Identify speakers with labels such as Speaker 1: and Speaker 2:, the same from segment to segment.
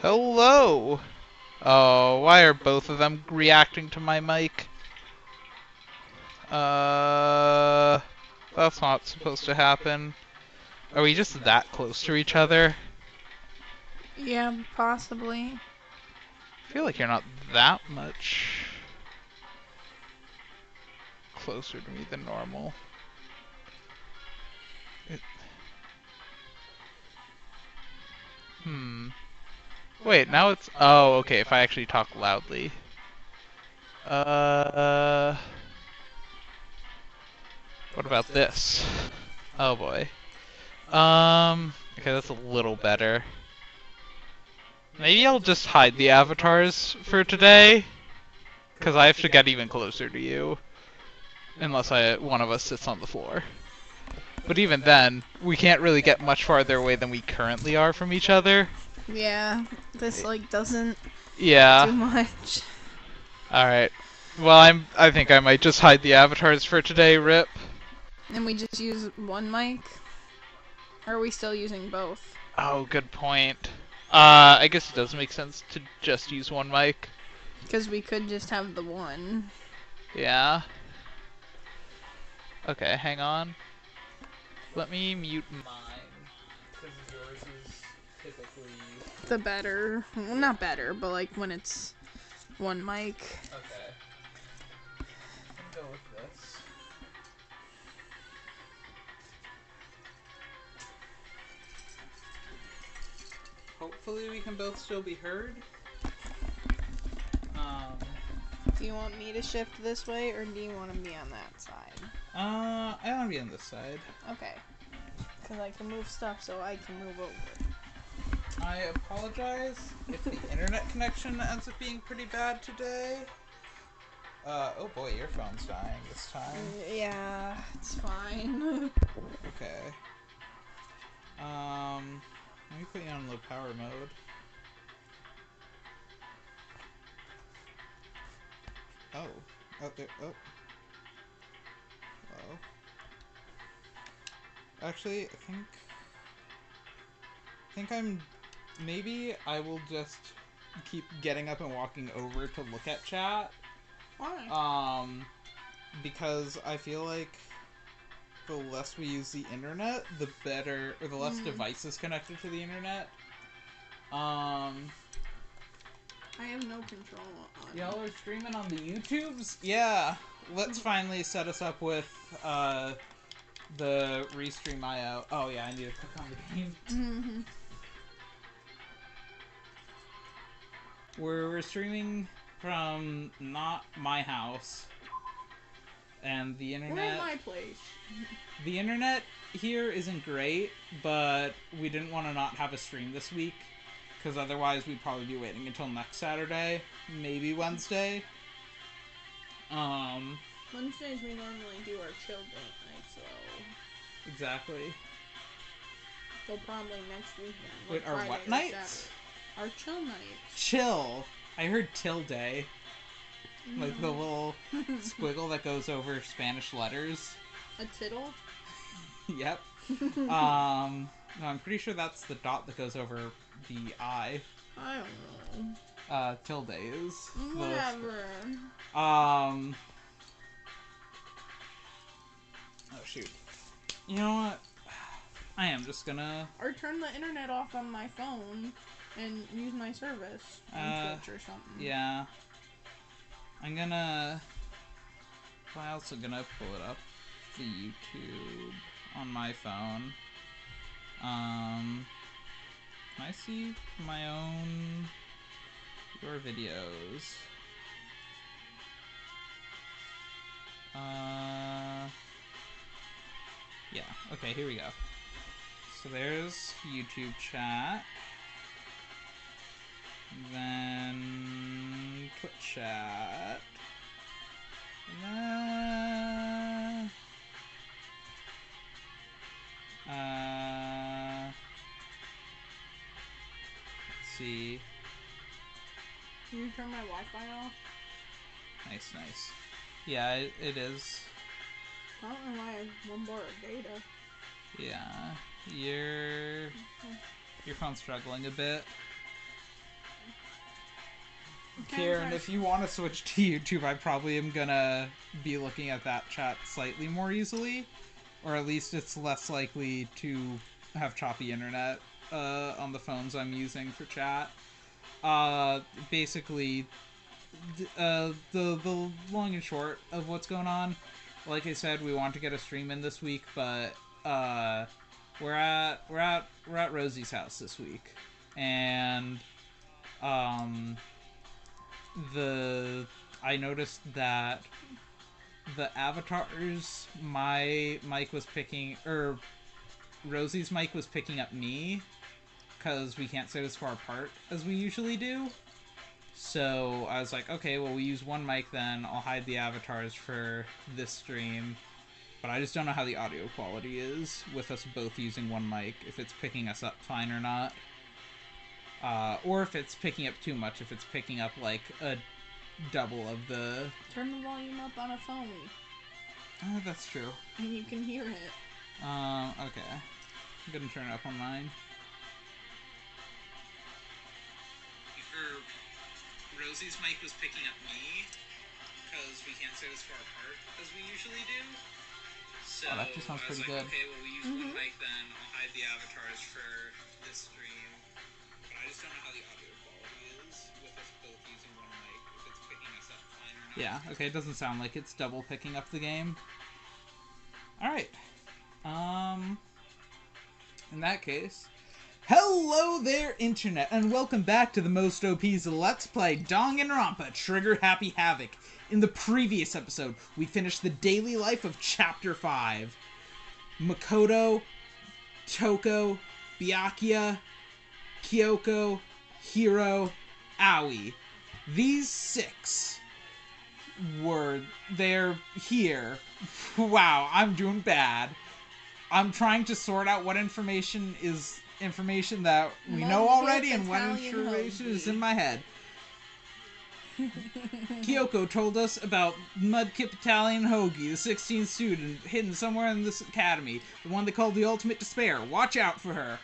Speaker 1: Hello! Oh, why are both of them reacting to my mic? Uh, that's not supposed to happen. Are we just that close to each other?
Speaker 2: Yeah, possibly.
Speaker 1: I feel like you're not that much closer to me than normal. It, hmm. Wait, now it's... Oh, okay, if I actually talk loudly. Uh... What about this? Oh boy. Okay, that's a little better. Maybe I'll just hide the avatars for today, because I have to get even closer to you, unless one of us sits on the floor. But even then, we can't really get much farther away than we currently are from each other.
Speaker 2: Yeah, this doesn't
Speaker 1: Yeah.
Speaker 2: do much.
Speaker 1: Alright. Well, I think I might just hide the avatars for today, Rip.
Speaker 2: And we just use one mic? Or are we still using both?
Speaker 1: Oh, good point. I guess it does make sense to just use one mic.
Speaker 2: Because we could just have the one.
Speaker 1: Yeah. Okay, hang on. Let me mute mine, because yours is typically...
Speaker 2: The better. Well, not better, but like when it's one mic.
Speaker 1: Okay. I'll go with this. Hopefully we can both still be heard. Um,
Speaker 2: Do you want me to shift this way, or do you want to be on that side?
Speaker 1: I want to be on this side.
Speaker 2: Okay. Because I can move stuff so I can move over.
Speaker 1: I apologize if the internet connection ends up being pretty bad today. Oh boy, your phone's dying this time.
Speaker 2: Yeah, it's fine.
Speaker 1: Okay. Let me put you on low power mode. Oh. Oh, there. Oh. Hello. Actually, I think I'm... Maybe I will just keep getting up and walking over to look at chat.
Speaker 2: Why?
Speaker 1: Because I feel like the less we use the internet, the better, or the less devices connected to the internet.
Speaker 2: I have no control on.
Speaker 1: Y'all are streaming on the YouTubes? Yeah. Let's finally set us up with, the Restream IO. Oh yeah, I need to click on the game. We're streaming from not my house. And the internet...
Speaker 2: We're in my place.
Speaker 1: The internet here isn't great, but we didn't want to not have a stream this week, because otherwise we'd probably be waiting until next Saturday, maybe Wednesday.
Speaker 2: Wednesdays we normally do our chill date night, so
Speaker 1: Exactly.
Speaker 2: so probably next weekend.
Speaker 1: Wait, our
Speaker 2: Friday
Speaker 1: what
Speaker 2: or
Speaker 1: nights?
Speaker 2: Saturday. Our chill nights.
Speaker 1: Chill. I heard till day. Like the little squiggle that goes over Spanish letters.
Speaker 2: A tittle?
Speaker 1: Yep. No, I'm pretty sure that's the dot that goes over the I.
Speaker 2: I don't know.
Speaker 1: Tilde is.
Speaker 2: Whatever.
Speaker 1: Oh shoot. You know what? I am just gonna...
Speaker 2: Or turn the internet off on my phone and use my service on Twitch or something.
Speaker 1: Yeah. I'm gonna... I'm also gonna pull it up, the YouTube on my phone. Can I see my own... your videos? Yeah, okay, here we go. So there's YouTube chat. Then Twitch chat. And then... let's see.
Speaker 2: Can you turn my Wi-Fi off?
Speaker 1: Nice, nice. Yeah, it is.
Speaker 2: I don't know why I have one bar of data.
Speaker 1: Yeah, your phone's struggling a bit.
Speaker 3: Karen, if you want to switch to YouTube, I probably am gonna be looking at that chat slightly more easily. Or at least it's less likely to have choppy internet on the phones I'm using for chat. Basically, the long and short of what's going on, like I said, we want to get a stream in this week, but we're at Rosie's house this week, and I noticed that the avatars my mic was picking, or Rosie's mic was picking up me, because we can't sit as far apart as we usually do. So I was like, okay, well, we use one mic then. I'll hide the avatars for this stream. But I just don't know how the audio quality is with us both using one mic, if it's picking us up fine or not. Or if it's picking up too much, if it's picking up like a double of the...
Speaker 2: Turn the volume up on a phone.
Speaker 3: That's true.
Speaker 2: And you can hear it.
Speaker 3: Okay. I'm gonna turn it up on mine. Rosie's mic was picking up me, because we can't sit as far apart as we usually do. So
Speaker 1: that just sounds pretty good.
Speaker 3: Okay, well, we use one mic then. I'll hide the avatars for this stream. But I just don't know how the audio quality is with us both using one mic, if it's picking us up fine or not. Yeah, okay, it doesn't sound like it's double picking up the game. Alright. In that case... Hello there, Internet, and welcome back to the most OP's Let's Play Danganronpa Trigger Happy Havoc. In the previous episode, we finished the daily life of Chapter 5. Makoto, Toko, Byakuya, Kyoko, Hiro, Aoi. These 6 they're here. Wow, I'm doing bad. I'm trying to sort out what information is information that we know already and what information is in my head. Kyoko told us about Mudkip Italian Hoagie, the 16th student hidden somewhere in this academy, the one they called the Ultimate Despair. Watch out for her.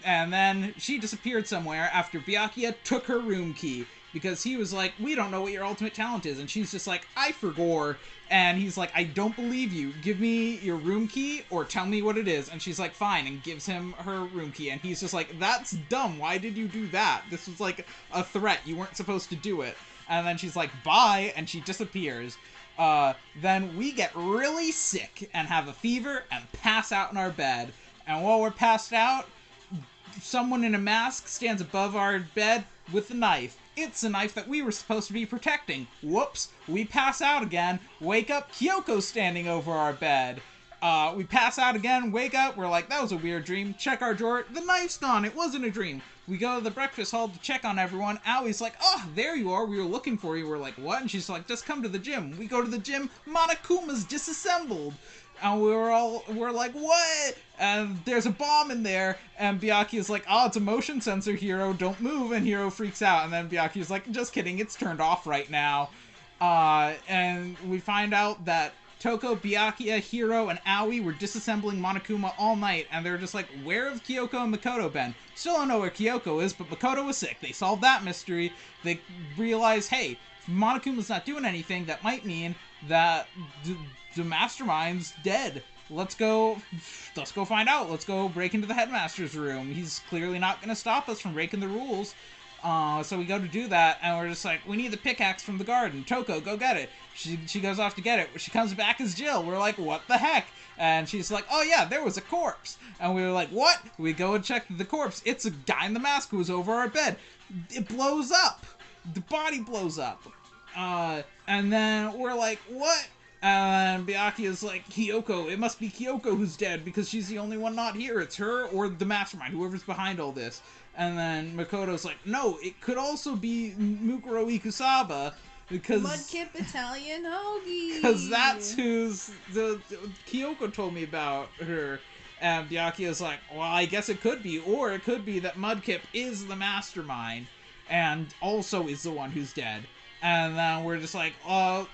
Speaker 3: And then she disappeared somewhere after Byakuya took her room key, because he was like, we don't know what your ultimate talent is, and she's just like, I forgot. And he's like, I don't believe you. Give me your room key or tell me what it is. And she's like, fine, and gives him her room key. And he's just like, that's dumb. Why did you do that? This was like a threat. You weren't supposed to do it. And then she's like, bye, and she disappears. Then we get really sick and have a fever and pass out in our bed. And while we're passed out, someone in a mask stands above our bed with a knife. It's a knife that we were supposed to be protecting. Whoops. We pass out again. Wake up. Kyoko's standing over our bed. We pass out again. Wake up. We're like, that was a weird dream. Check our drawer. The knife's gone. It wasn't a dream. We go to the breakfast hall to check on everyone. Aoi's like, oh, there you are. We were looking for you. We're like, what? And she's like, just come to the gym. We go to the gym. Monokuma's disassembled. And we're like, what? And there's a bomb in there, and Byakuya's like, oh, it's a motion sensor, Hiro, don't move, and Hiro freaks out, and then Byakuya's like, just kidding, it's turned off right now. And we find out that Toko, Byakuya, Hiro, and Aoi were disassembling Monokuma all night, and they're just like, where have Kyoko and Makoto been? Still don't know where Kyoko is, but Makoto was sick. They solved that mystery. They realized, hey, if Monokuma's not doing anything, that might mean that the mastermind's dead. Let's go find out. Let's go break into the headmaster's room. He's clearly not going to stop us from breaking the rules. So we go to do that, and we're just like, we need the pickaxe from the garden. Toko, go get it. She goes off to get it. She comes back as Jill. We're like, what the heck? And she's like, oh yeah, there was a corpse. And we were like, what? We go and check the corpse. It's a guy in the mask who was over our bed. It blows up. The body blows up. And then we're like, what? And Byakuya's like, Kyoko, it must be Kyoko who's dead, because she's the only one not here. It's her or the mastermind, whoever's behind all this. And then Makoto's like, no, it could also be Mukuro Ikusaba, because...
Speaker 2: Mudkip Italian Hoagie!
Speaker 3: Because that's who's... Kyoko told me about her. And Byakuya's like, well, I guess it could be. Or it could be that Mudkip is the mastermind, and also is the one who's dead. And then we're just like,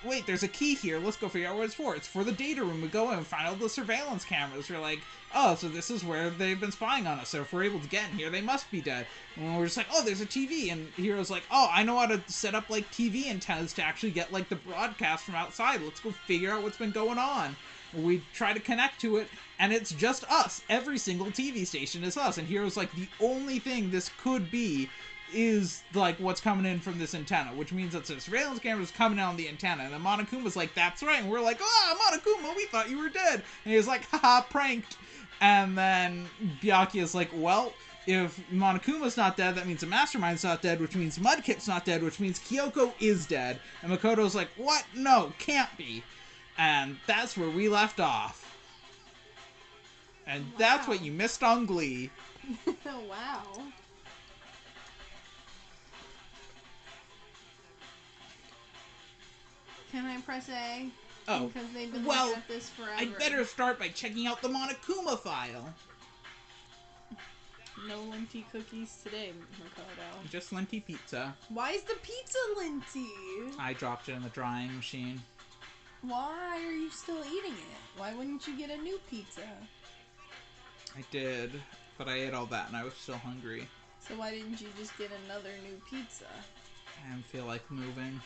Speaker 3: wait, there's a key here. Let's go figure out what it's for. It's for the data room. We go in and find all the surveillance cameras. We're like, oh, so this is where they've been spying on us. So if we're able to get in here, they must be dead. And we're just like, oh, there's a TV. And Hero's like, oh, I know how to set up, like, TV antennas to actually get, like, the broadcast from outside. Let's go figure out what's been going on. We try to connect to it, and it's just us. Every single TV station is us. And Hero's like, the only thing this could be is, like, what's coming in from this antenna, which means that the surveillance camera's coming out on the antenna. And then Monokuma's like, that's right. And we're like, Monokuma, we thought you were dead. And he's like, haha, pranked. And then Byakuya's like, well, if Monokuma's not dead, that means the Mastermind's not dead, which means Mudkip's not dead, which means Kyoko is dead. And Makoto's like, what? No, can't be. And that's where we left off. And that's what you missed on Glee.
Speaker 2: Wow. Can I press A?
Speaker 3: Oh,
Speaker 2: because they've been
Speaker 3: well,
Speaker 2: looking at this forever.
Speaker 3: I'd better start by checking out the Monokuma file.
Speaker 2: No linty cookies today, Makoto.
Speaker 3: Just linty pizza.
Speaker 2: Why is the pizza linty?
Speaker 3: I dropped it in the drying machine.
Speaker 2: Why are you still eating it? Why wouldn't you get a new pizza?
Speaker 3: I did, but I ate all that and I was still hungry.
Speaker 2: So why didn't you just get another new pizza?
Speaker 3: I didn't feel like moving.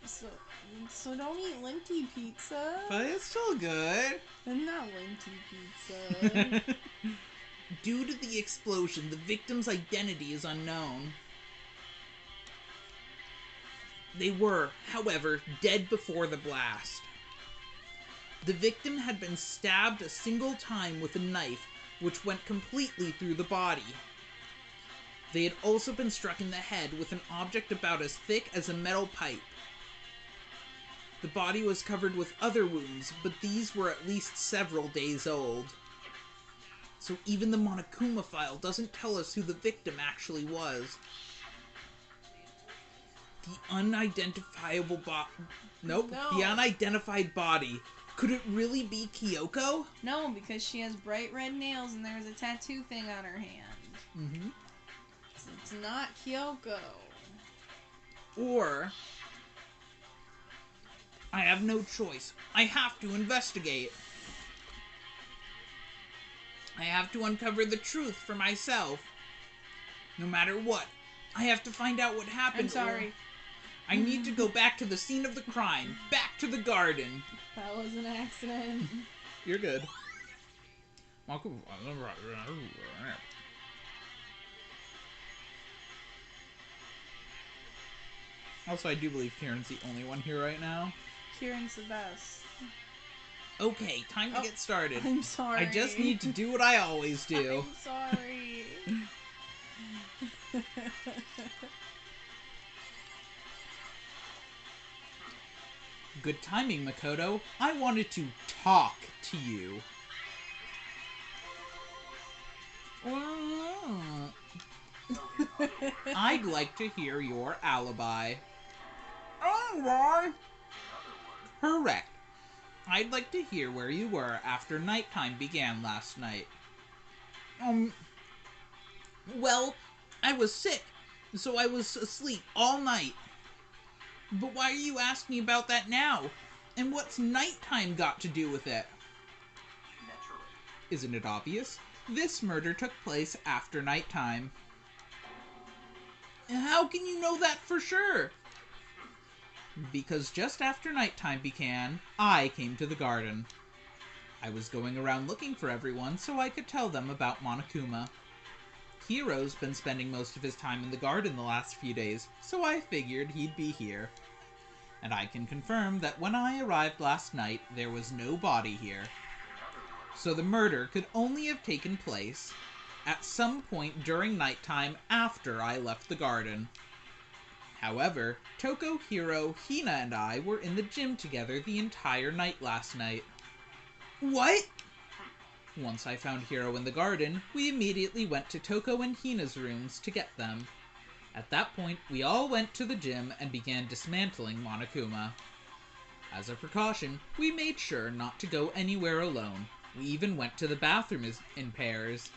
Speaker 2: So don't eat linty pizza.
Speaker 3: But it's still good.
Speaker 2: And not linty pizza.
Speaker 3: Due to the explosion, the victim's identity is unknown. They were, however, dead before the blast. The victim had been stabbed a single time with a knife, which went completely through the body. They had also been struck in the head with an object about as thick as a metal pipe. The body was covered with other wounds, but these were at least several days old. So even the Monokuma file doesn't tell us who the victim actually was. The unidentifiable
Speaker 2: No.
Speaker 3: The unidentified body. Could it really be Kyoko?
Speaker 2: No, because she has bright red nails and there's a tattoo thing on her hand.
Speaker 3: Mm-hmm.
Speaker 2: It's not Kyoko.
Speaker 3: Or I have no choice. I have to investigate. I have to uncover the truth for myself. No matter what, I have to find out what happened.
Speaker 2: I'm sorry.
Speaker 3: I need to go back to the scene of the crime. Back to the garden.
Speaker 2: That was an accident.
Speaker 3: You're good. Also, I do believe Kieran's the only one here right now.
Speaker 2: Kieran's the best.
Speaker 3: Okay, time to get started.
Speaker 2: I'm sorry.
Speaker 3: I just need to do what I always do.
Speaker 2: I'm sorry.
Speaker 3: Good timing, Makoto. I wanted to talk to you. I'd like to hear your alibi. Alibi? Correct. I'd like to hear where you were after nighttime began last night. Well, I was sick, so I was asleep all night. But why are you asking about that now? And what's nighttime got to do with it? Naturally. Isn't it obvious? This murder took place after nighttime. How can you know that for sure? Because just after nighttime began, I came to the garden. I was going around looking for everyone so I could tell them about Monokuma. Hiro's been spending most of his time in the garden the last few days, so I figured he'd be here. And I can confirm that when I arrived last night, there was no body here. So the murder could only have taken place at some point during nighttime after I left the garden. However, Toko, Hiro, Hina, and I were in the gym together the entire night last night. What? Once I found Hiro in the garden, we immediately went to Toko and Hina's rooms to get them. At that point, we all went to the gym and began dismantling Monokuma. As a precaution, we made sure not to go anywhere alone. We even went to the bathroom in pairs.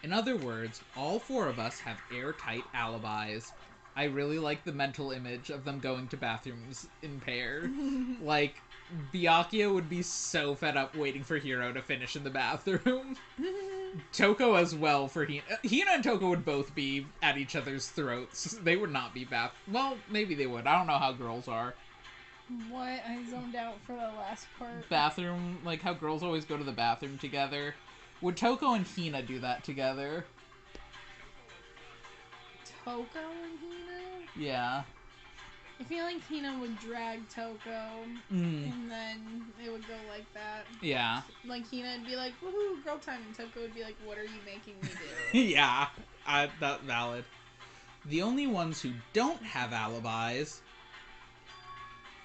Speaker 3: In other words, all four of us have airtight alibis. I really like the mental image of them going to bathrooms in pair. Like, Byakuya would be so fed up waiting for Hiro to finish in the bathroom. Toko as well for Hina. Hina and Toko would both be at each other's throats. They would not be Well, maybe they would. I don't know how girls are.
Speaker 2: What? I zoned out for the last part.
Speaker 3: Bathroom, like how girls always go to the bathroom together. Would Toko and Hina do that together?
Speaker 2: Toko and Hina?
Speaker 3: Yeah.
Speaker 2: I feel like Hina would drag Toko, and then it would go like that.
Speaker 3: Yeah.
Speaker 2: Like, Hina would be like, woohoo, girl time, and Toko would be like, what are you making me do?
Speaker 3: Yeah, that's valid. The only ones who don't have alibis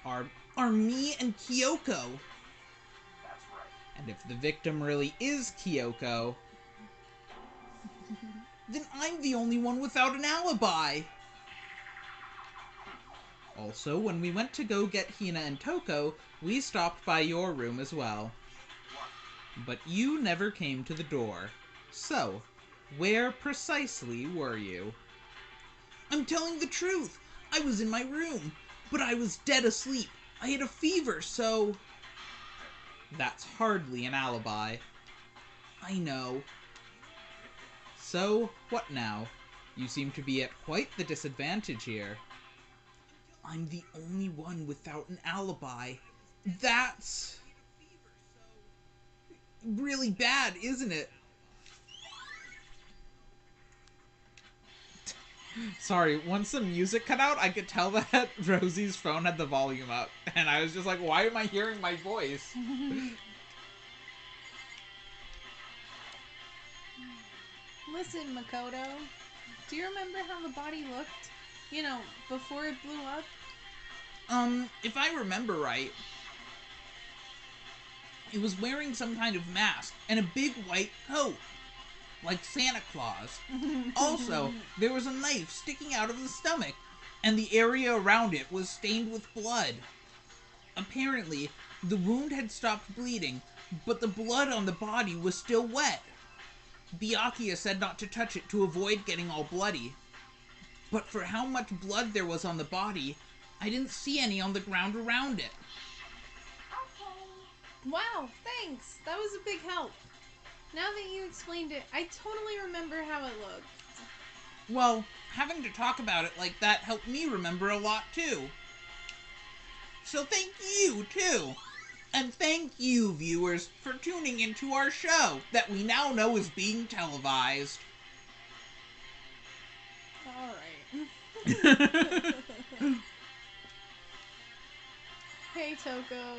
Speaker 3: are me and Kyoko.
Speaker 4: That's right.
Speaker 3: And if the victim really is Kyoko, then I'm the only one without an alibi. Also, when we went to go get Hina and Toko, we stopped by your room as well. But you never came to the door. So, where precisely were you? I'm telling the truth. I was in my room, but I was dead asleep. I had a fever, so... That's hardly an alibi. I know. So, what now? You seem to be at quite the disadvantage here. I'm the only one without an alibi. That's... really bad, isn't it? Sorry, once the music cut out, I could tell that Rosie's phone had the volume up. And I was just like, why am I hearing my voice?
Speaker 2: Listen, Makoto, do you remember how the body looked? You know, before it blew up?
Speaker 3: If I remember right, it was wearing some kind of mask and a big white coat, like Santa Claus. Also, there was a knife sticking out of the stomach, and the area around it was stained with blood. Apparently, the wound had stopped bleeding, but the blood on the body was still wet. Byakuya said not to touch it to avoid getting all bloody. But for how much blood there was on the body, I didn't see any on the ground around it.
Speaker 2: Wow, thanks. That was a big help. Now that you explained it, I totally remember how it looked.
Speaker 3: Well, having to talk about it like that helped me remember a lot too. So thank you too. And thank you, viewers, for tuning into our show that we now know is being televised.
Speaker 2: Alright. Hey, Toko.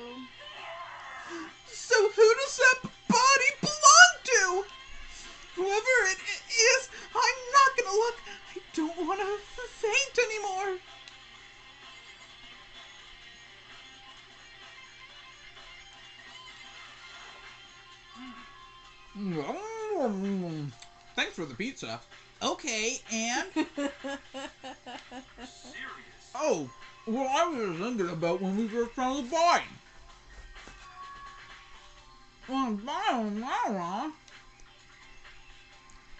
Speaker 3: So who does that body belong to? Whoever it is, I'm not gonna look. I don't want to faint anymore. Thanks for the pizza. Okay, and...
Speaker 4: Serious.
Speaker 3: Oh, well, I was thinking about when we first found the body.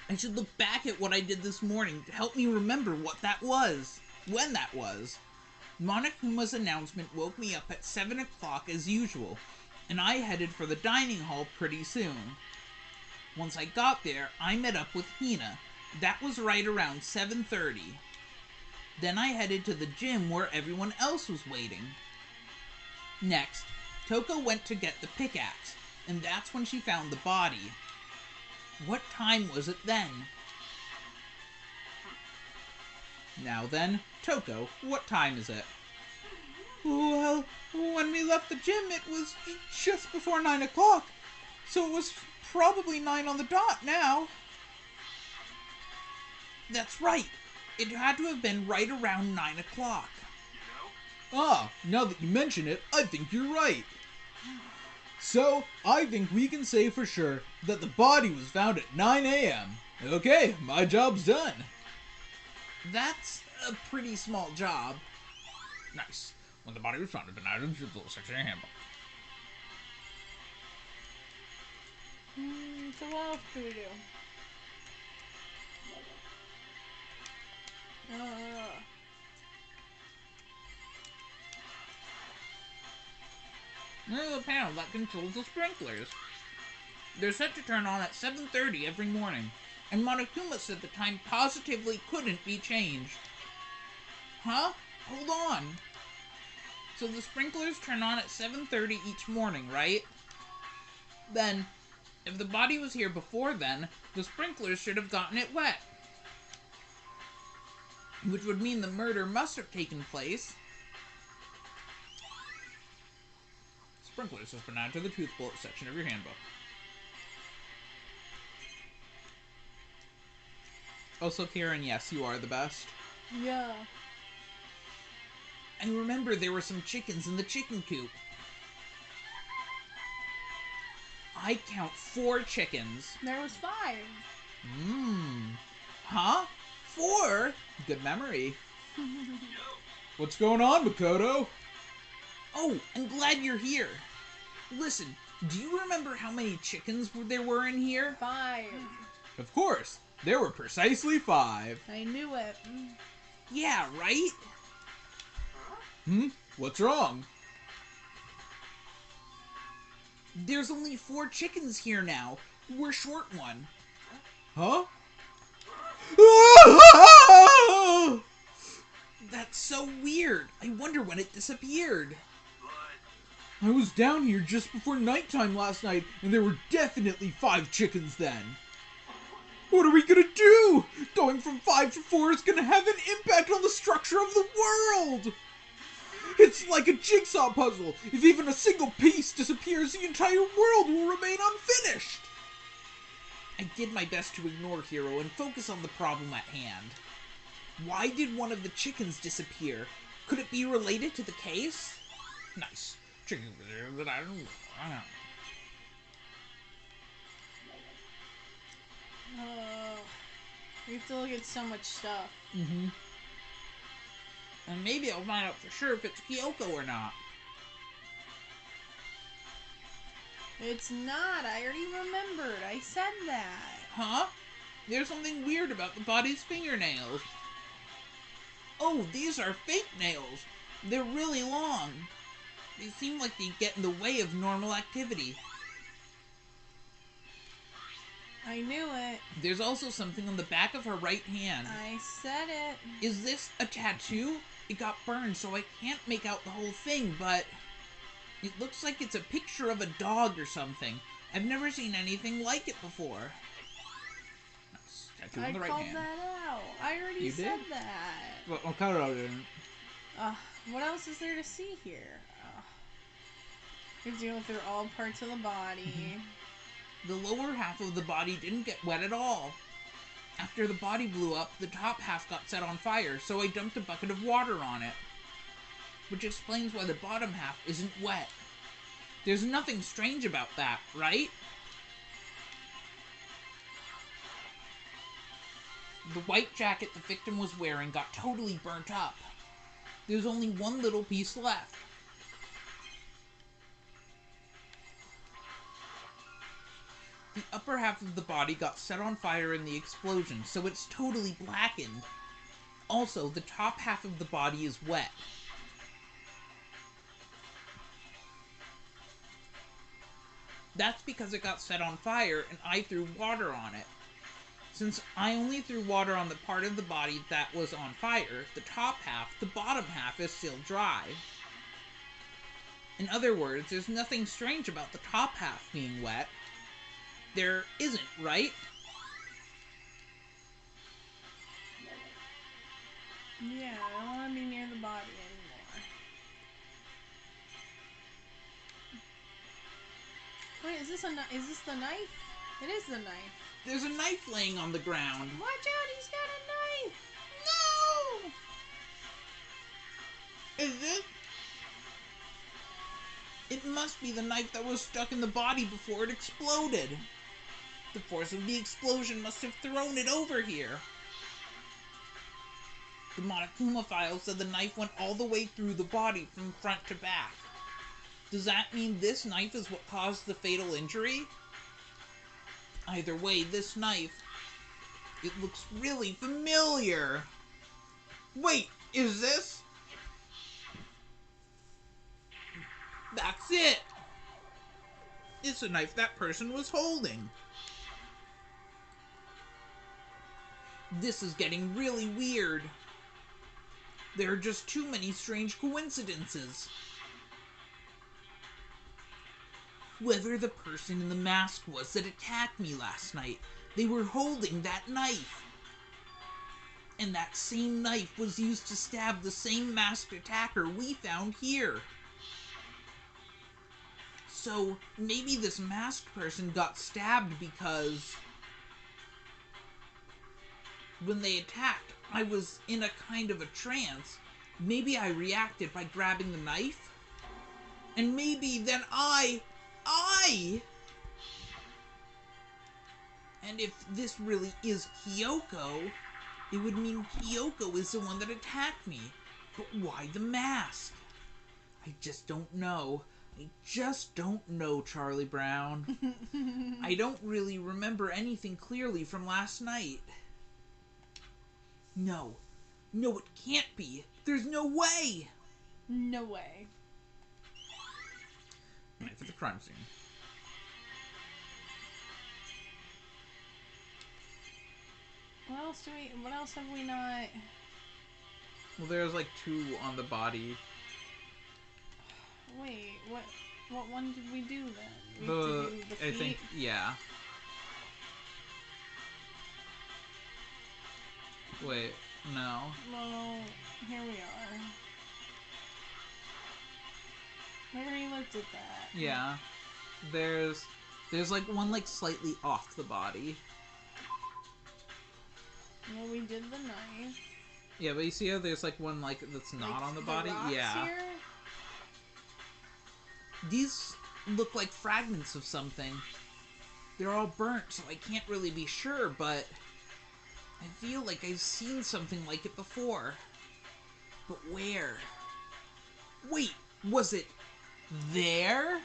Speaker 3: I should look back at what I did this morning to help me remember what that was. When that was. Monokuma's announcement woke me up at 7 o'clock as usual, and I headed for the dining hall pretty soon. Once I got there, I met up with Hina. That was right around 7:30. Then I headed to the gym where everyone else was waiting. Next, Toko went to get the pickaxe, and that's when she found the body. What time was it then? Now then, Toko, what time is it? Well, when we left the gym, it was just before 9 o'clock, so it was probably 9 on the dot now. That's right. It had to have been right around 9 o'clock. Ah, now that you mention it, I think you're right. So, I think we can say for sure that the body was found at 9 a.m. Okay, my job's done. That's a pretty small job. Nice. When the body was found at the night of the section handbook.
Speaker 2: So what else do we do?
Speaker 3: panel that controls the sprinklers. They're set to turn on at 7:30 every morning, and Monokuma said the time positively couldn't be changed. Huh? Hold on. So the sprinklers turn on at 7:30 each morning, right? Then, if the body was here before then, the sprinklers should have gotten it wet. Which would mean the murder must have taken place. Sprinklers has been added to the tooth bullet section of your handbook. Also, Karen, yes, you are the best.
Speaker 2: Yeah.
Speaker 3: I remember there were some chickens in the chicken coop. I count 4 chickens.
Speaker 2: There was 5.
Speaker 3: Huh? 4? Good memory. What's going on, Makoto? Oh, I'm glad you're here. Listen, do you remember how many chickens there were in here?
Speaker 2: 5.
Speaker 3: Of course. There were precisely 5.
Speaker 2: I knew it.
Speaker 3: Yeah, right? What's wrong? There's only 4 chickens here now. We're short one. Huh? That's so weird. I wonder when it disappeared. I was down here just before nighttime last night, and there were definitely 5 chickens then. What are we gonna do? Going from 5 to 4 is gonna have an impact on the structure of the world! It's like a jigsaw puzzle. If even a single piece disappears, the entire world will remain unfinished. I did my best to ignore Hiro and focus on the problem at hand. Why did one of the chickens disappear? Could it be related to the case? Nice. Chicken that I don't know.
Speaker 2: We have to look at so much stuff.
Speaker 3: And maybe I'll find out for sure if it's Kyoko or not.
Speaker 2: It's not. I already remembered. I said that.
Speaker 3: Huh? There's something weird about the body's fingernails. Oh, these are fake nails. They're really long. They seem like they get in the way of normal activity.
Speaker 2: I knew it.
Speaker 3: There's also something on the back of her right hand.
Speaker 2: I said it.
Speaker 3: Is this a tattoo? It got burned, so I can't make out the whole thing, but it looks like it's a picture of a dog or something. I've never seen anything like it before. Nice. Tattoo on the right hand.
Speaker 2: I called that out. I already said that.
Speaker 3: Well, Makoto didn't.
Speaker 2: What else is there to see here? You're dealing through all parts of the body.
Speaker 3: The lower half of the body didn't get wet at all. After the body blew up, the top half got set on fire, so I dumped a bucket of water on it. Which explains why the bottom half isn't wet. There's nothing strange about that, right? The white jacket the victim was wearing got totally burnt up. There's only one little piece left. The upper half of the body got set on fire in the explosion, so it's totally blackened. Also, the top half of the body is wet. That's because it got set on fire and I threw water on it. Since I only threw water on the part of the body that was on fire, the top half, the bottom half is still dry. In other words, there's nothing strange about the top half being wet. There isn't, right?
Speaker 2: Yeah, I don't want to be near the body anymore. Wait, is this the knife? It is the knife.
Speaker 3: There's a knife laying on the ground.
Speaker 2: Watch out, he's got a knife!
Speaker 3: No! Is it? It must be the knife that was stuck in the body before it exploded. The force of the explosion must have thrown it over here. The Monokuma file said the knife went all the way through the body from front to back. Does that mean this knife is what caused the fatal injury? Either way, this knife, it looks really familiar. Wait, is this? That's it! It's a knife that person was holding. This is getting really weird. There are just too many strange coincidences. Whoever the person in the mask was that attacked me last night, they were holding that knife. And that same knife was used to stab the same masked attacker we found here. So, maybe this masked person got stabbed because when they attacked, I was in a kind of a trance. Maybe I reacted by grabbing the knife. And maybe then And if this really is Kyoko, it would mean Kyoko is the one that attacked me. But why the mask? I just don't know. I just don't know, Charlie Brown. I don't really remember anything clearly from last night. No. No, it can't be. There's no way.
Speaker 2: No way.
Speaker 3: Knife at the crime scene.
Speaker 2: What else have we not?
Speaker 3: Well, there's like 2 on the body.
Speaker 2: Wait, what one did we do then? We
Speaker 3: The
Speaker 2: did the
Speaker 3: I
Speaker 2: feet?
Speaker 3: think, yeah. Wait, no.
Speaker 2: Well, here we are. We already looked at that.
Speaker 3: Yeah. There's like one like slightly off the body.
Speaker 2: Well, we did the knife.
Speaker 3: Yeah, but you see how there's like one like that's not
Speaker 2: Like,
Speaker 3: on the body?
Speaker 2: rocks
Speaker 3: Yeah.
Speaker 2: Here?
Speaker 3: These look like fragments of something. They're all burnt, so I can't really be sure, but I feel like I've seen something like it before. But where? Wait, was it there?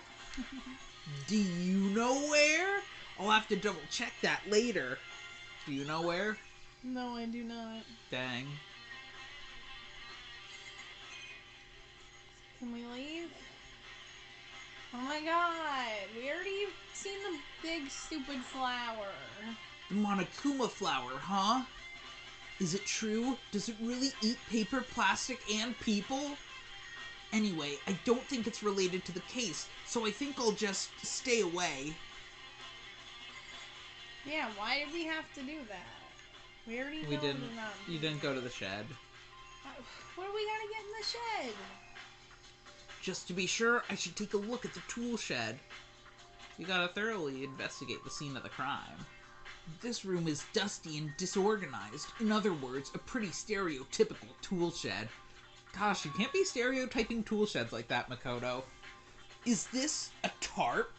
Speaker 3: Do you know where? I'll have to double check that later. Do you know where?
Speaker 2: No, I do not.
Speaker 3: Dang.
Speaker 2: Can we leave? Oh my god, we already seen the big stupid flower.
Speaker 3: The Monokuma flower, huh? Is it true? Does it really eat paper, plastic, and people? Anyway, I don't think it's related to the case, so I think I'll just stay away.
Speaker 2: Yeah, why did we have to do that? We already know
Speaker 3: We didn't.
Speaker 2: we're not.
Speaker 3: You didn't go to the shed.
Speaker 2: What are we gonna get in the shed?
Speaker 3: Just to be sure, I should take a look at the tool shed. You gotta thoroughly investigate the scene of the crime. This room is dusty and disorganized. In other words, a pretty stereotypical tool shed. Gosh, you can't be stereotyping tool sheds like that, Makoto. Is this a tarp?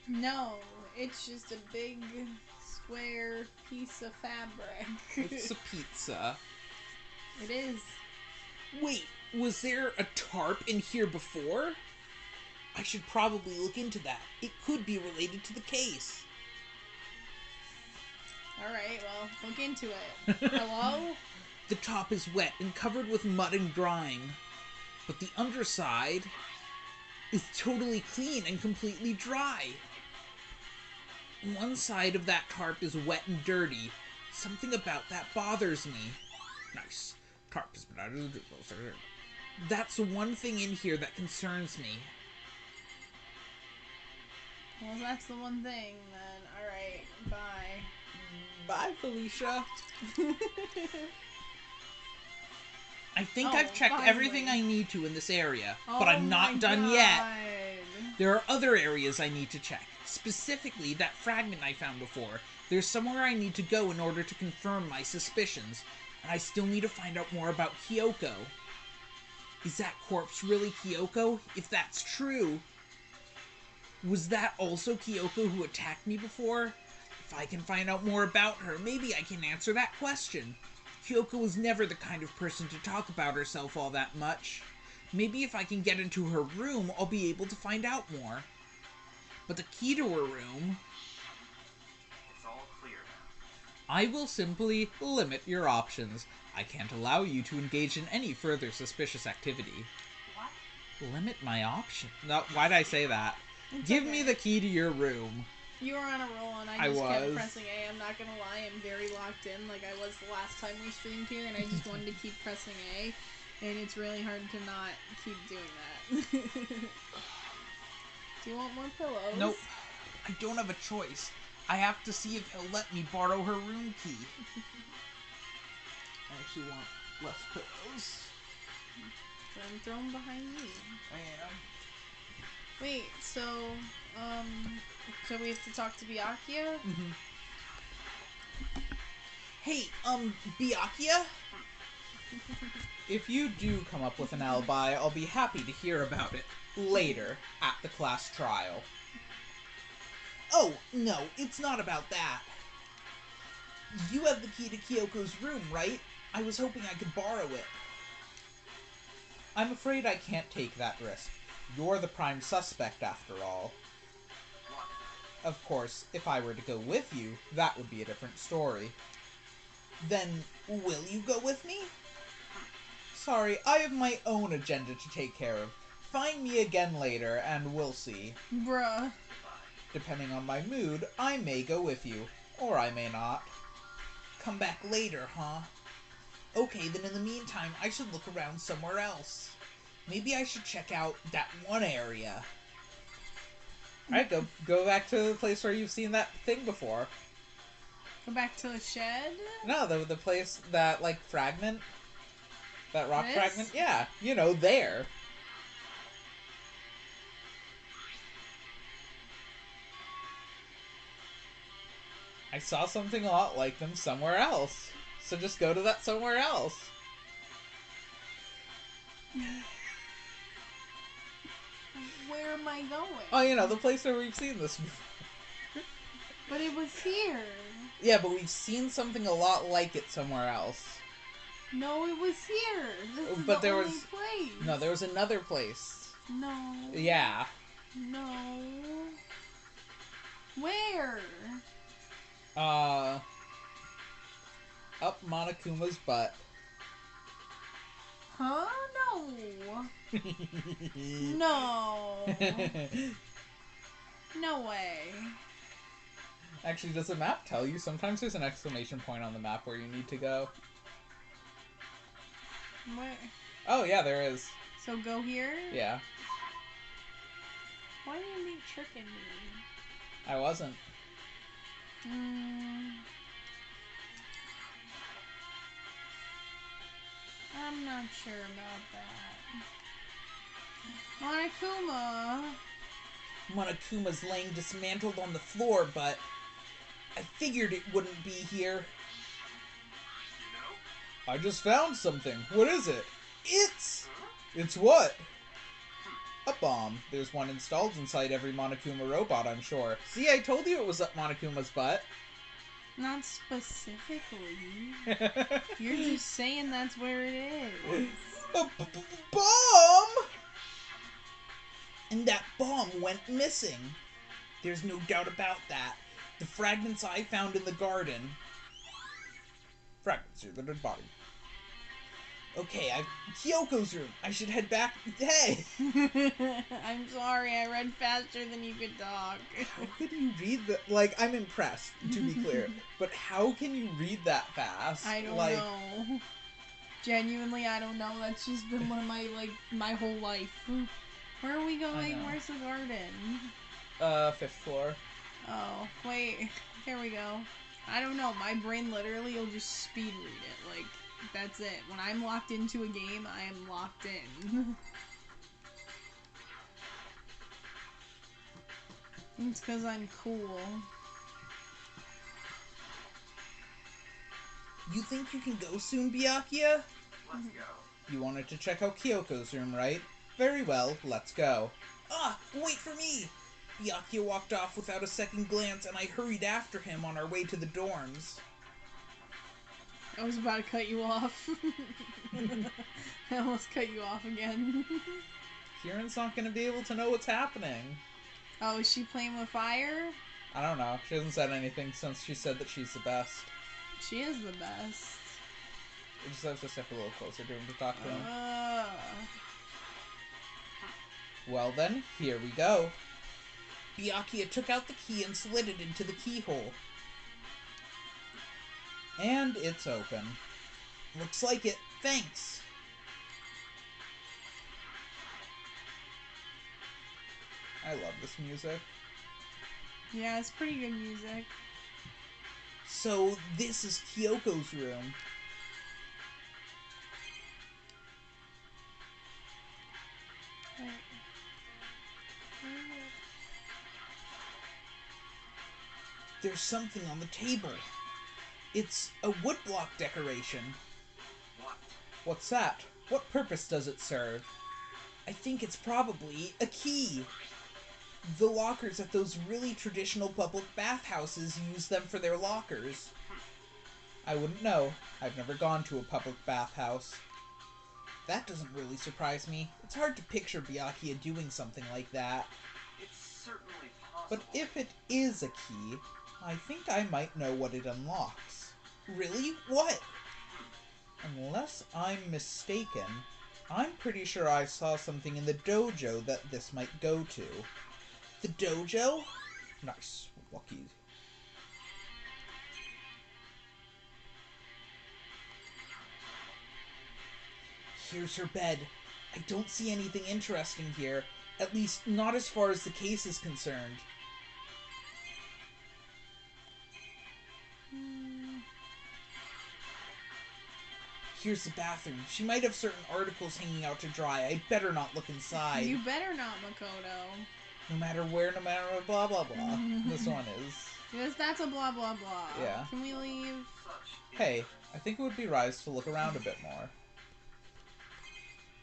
Speaker 2: No, it's just a big square piece of fabric.
Speaker 3: It's a pizza.
Speaker 2: It is.
Speaker 3: Wait, was there a tarp in here before? I should probably look into that. It could be related to the case.
Speaker 2: Alright, well, look into it. Hello?
Speaker 3: The top is wet and covered with mud and grime, but the underside is totally clean and completely dry. One side of that tarp is wet and dirty. Something about that bothers me. Nice. Tarp is That's the one thing in here that concerns me.
Speaker 2: Well, that's the one thing, then. Alright, bye.
Speaker 3: Bye, Felicia. I think
Speaker 2: Oh,
Speaker 3: I've checked
Speaker 2: finally.
Speaker 3: everything I need to in this area, but
Speaker 2: Oh
Speaker 3: I'm not
Speaker 2: my
Speaker 3: done yet.
Speaker 2: God.
Speaker 3: There are other areas I need to check. Specifically, that fragment I found before. There's somewhere I need to go in order to confirm my suspicions. And I still need to find out more about Kyoko. Is that corpse really Kyoko? If that's true, was that also Kyoko who attacked me before? If I can find out more about her, maybe I can answer that question. Kyoko was never the kind of person to talk about herself all that much. Maybe if I can get into her room, I'll be able to find out more. But the key to her room...
Speaker 4: It's all clear now.
Speaker 3: I will simply limit your options. I can't allow you to engage in any further suspicious activity.
Speaker 4: What?
Speaker 3: Limit my options? No, why'd I say that?
Speaker 2: It's
Speaker 3: Give
Speaker 2: okay.
Speaker 3: me the key to your room.
Speaker 2: You were on a roll and I
Speaker 3: I
Speaker 2: just kept
Speaker 3: was.
Speaker 2: pressing A. I'm not gonna lie, I'm very locked in like I was the last time we streamed here, and I just wanted to keep pressing A, and it's really hard to not keep doing that. Do you want more pillows?
Speaker 3: Nope. I don't have a choice. I have to see if he'll let me borrow her room key. I actually want less pillows.
Speaker 2: Then throw them behind me.
Speaker 3: I am.
Speaker 2: Wait, so we have to talk to Byakuya?
Speaker 3: Mm-hmm. Hey, Byakuya? If you do come up with an alibi, I'll be happy to hear about it later at the class trial. Oh, no, it's not about that. You have the key to Kyoko's room, right? I was hoping I could borrow it. I'm afraid I can't take that risk. You're the prime suspect, after all. Of course, if I were to go with you, that would be a different story. Then, will you go with me? Sorry, I have my own agenda to take care of. Find me again later, and we'll see.
Speaker 2: Bruh.
Speaker 3: Depending on my mood, I may go with you, or I may not. Come back later, huh? Okay, then in the meantime, I should look around somewhere else. Maybe I should check out that one area. Alright, go back to the place where you've seen that thing before.
Speaker 2: Go back to the shed?
Speaker 3: No, the place, that, like, fragment? That rock
Speaker 2: This?
Speaker 3: fragment? Yeah, you know, there. I saw something a lot like them somewhere else. So just go to that somewhere else.
Speaker 2: Where am I going?
Speaker 3: Oh, you know, the place where we've seen this before.
Speaker 2: But it was here.
Speaker 3: Yeah, but we've seen something a lot like it somewhere else.
Speaker 2: No, it was here. This is
Speaker 3: But
Speaker 2: the
Speaker 3: there
Speaker 2: only
Speaker 3: was-
Speaker 2: place.
Speaker 3: No, there was another place.
Speaker 2: No.
Speaker 3: Yeah.
Speaker 2: No. Where?
Speaker 3: Up Monokuma's butt.
Speaker 2: Huh? No. No. No way.
Speaker 3: Actually, does the map tell you? Sometimes there's an exclamation point on the map where you need to go.
Speaker 2: Where?
Speaker 3: Oh, yeah, there is.
Speaker 2: So go here?
Speaker 3: Yeah,
Speaker 2: Why do you keep tricking me?
Speaker 3: I wasn't.
Speaker 2: I'm not sure about that. Monokuma!
Speaker 3: Monokuma's laying dismantled on the floor, but I figured it wouldn't be here. I just found something. What is it? It's what? A bomb. There's one installed inside every Monokuma robot, I'm sure. See, I told you it was up Monokuma's butt.
Speaker 2: Not specifically. You're just saying that's where it is.
Speaker 3: A bomb! And that bomb went missing. There's no doubt about that. The fragments I found in the garden. Fragments, you're the dead body. Okay, I've Kyoko's room. I should head back. Hey!
Speaker 2: I'm sorry, I read faster than you could talk.
Speaker 3: How could you read that? Like, I'm impressed, to be clear. But how can you read that fast?
Speaker 2: I don't
Speaker 3: like,
Speaker 2: know. Genuinely, I don't know. That's just been one of my, my whole life. Where are we going?
Speaker 3: know.
Speaker 2: Where's the garden?
Speaker 3: 5th floor.
Speaker 2: Oh, wait. Here we go. I don't know. My brain literally will just speed read it. Like, that's it. When I'm locked into a game, I am locked in. It's because I'm cool.
Speaker 3: You think you can go soon, Byakuya?
Speaker 4: Let's go.
Speaker 3: You wanted to check out Kyoko's room, right? Very well, let's go. Ah, wait for me! Byakuya walked off without a second glance, and I hurried after him on our way to the dorms.
Speaker 2: I was about to cut you off. I almost cut you off again.
Speaker 3: Kieran's not gonna be able to know what's happening.
Speaker 2: Oh, is she playing with fire?
Speaker 3: I don't know. She hasn't said anything since she said that she's the best.
Speaker 2: She is the best.
Speaker 3: We just have to step a little closer to him to talk to him. Well then, here we go. Byakuya took out the key and slid it into the keyhole. And it's open. Looks like it. Thanks. I love this music.
Speaker 2: Yeah, it's pretty good music.
Speaker 3: So, this is Kyoko's room. There's something on the table. It's a woodblock decoration.
Speaker 4: What?
Speaker 3: What's that? What purpose does it serve? I think it's probably a key. The lockers at those really traditional public bathhouses use them for their lockers. I wouldn't know. I've never gone to a public bathhouse. That doesn't really surprise me. It's hard to picture Byakuya doing something like that.
Speaker 4: It's certainly possible.
Speaker 3: But if it is a key, I think I might know what it unlocks. Really? What? Unless I'm mistaken, I'm pretty sure I saw something in the dojo that this might go to. The dojo? Nice. Lucky. Here's her bed. I don't see anything interesting here. At least, not as far as the case is concerned. Here's the bathroom. She might have certain articles hanging out to dry. I better not look inside.
Speaker 2: You better not, Makoto.
Speaker 3: No matter where, no matter what, blah, blah, blah. This one is.
Speaker 2: Yes, that's a blah blah blah.
Speaker 3: Yeah.
Speaker 2: Can we leave?
Speaker 3: Hey, I think it would be wise to look around a bit more.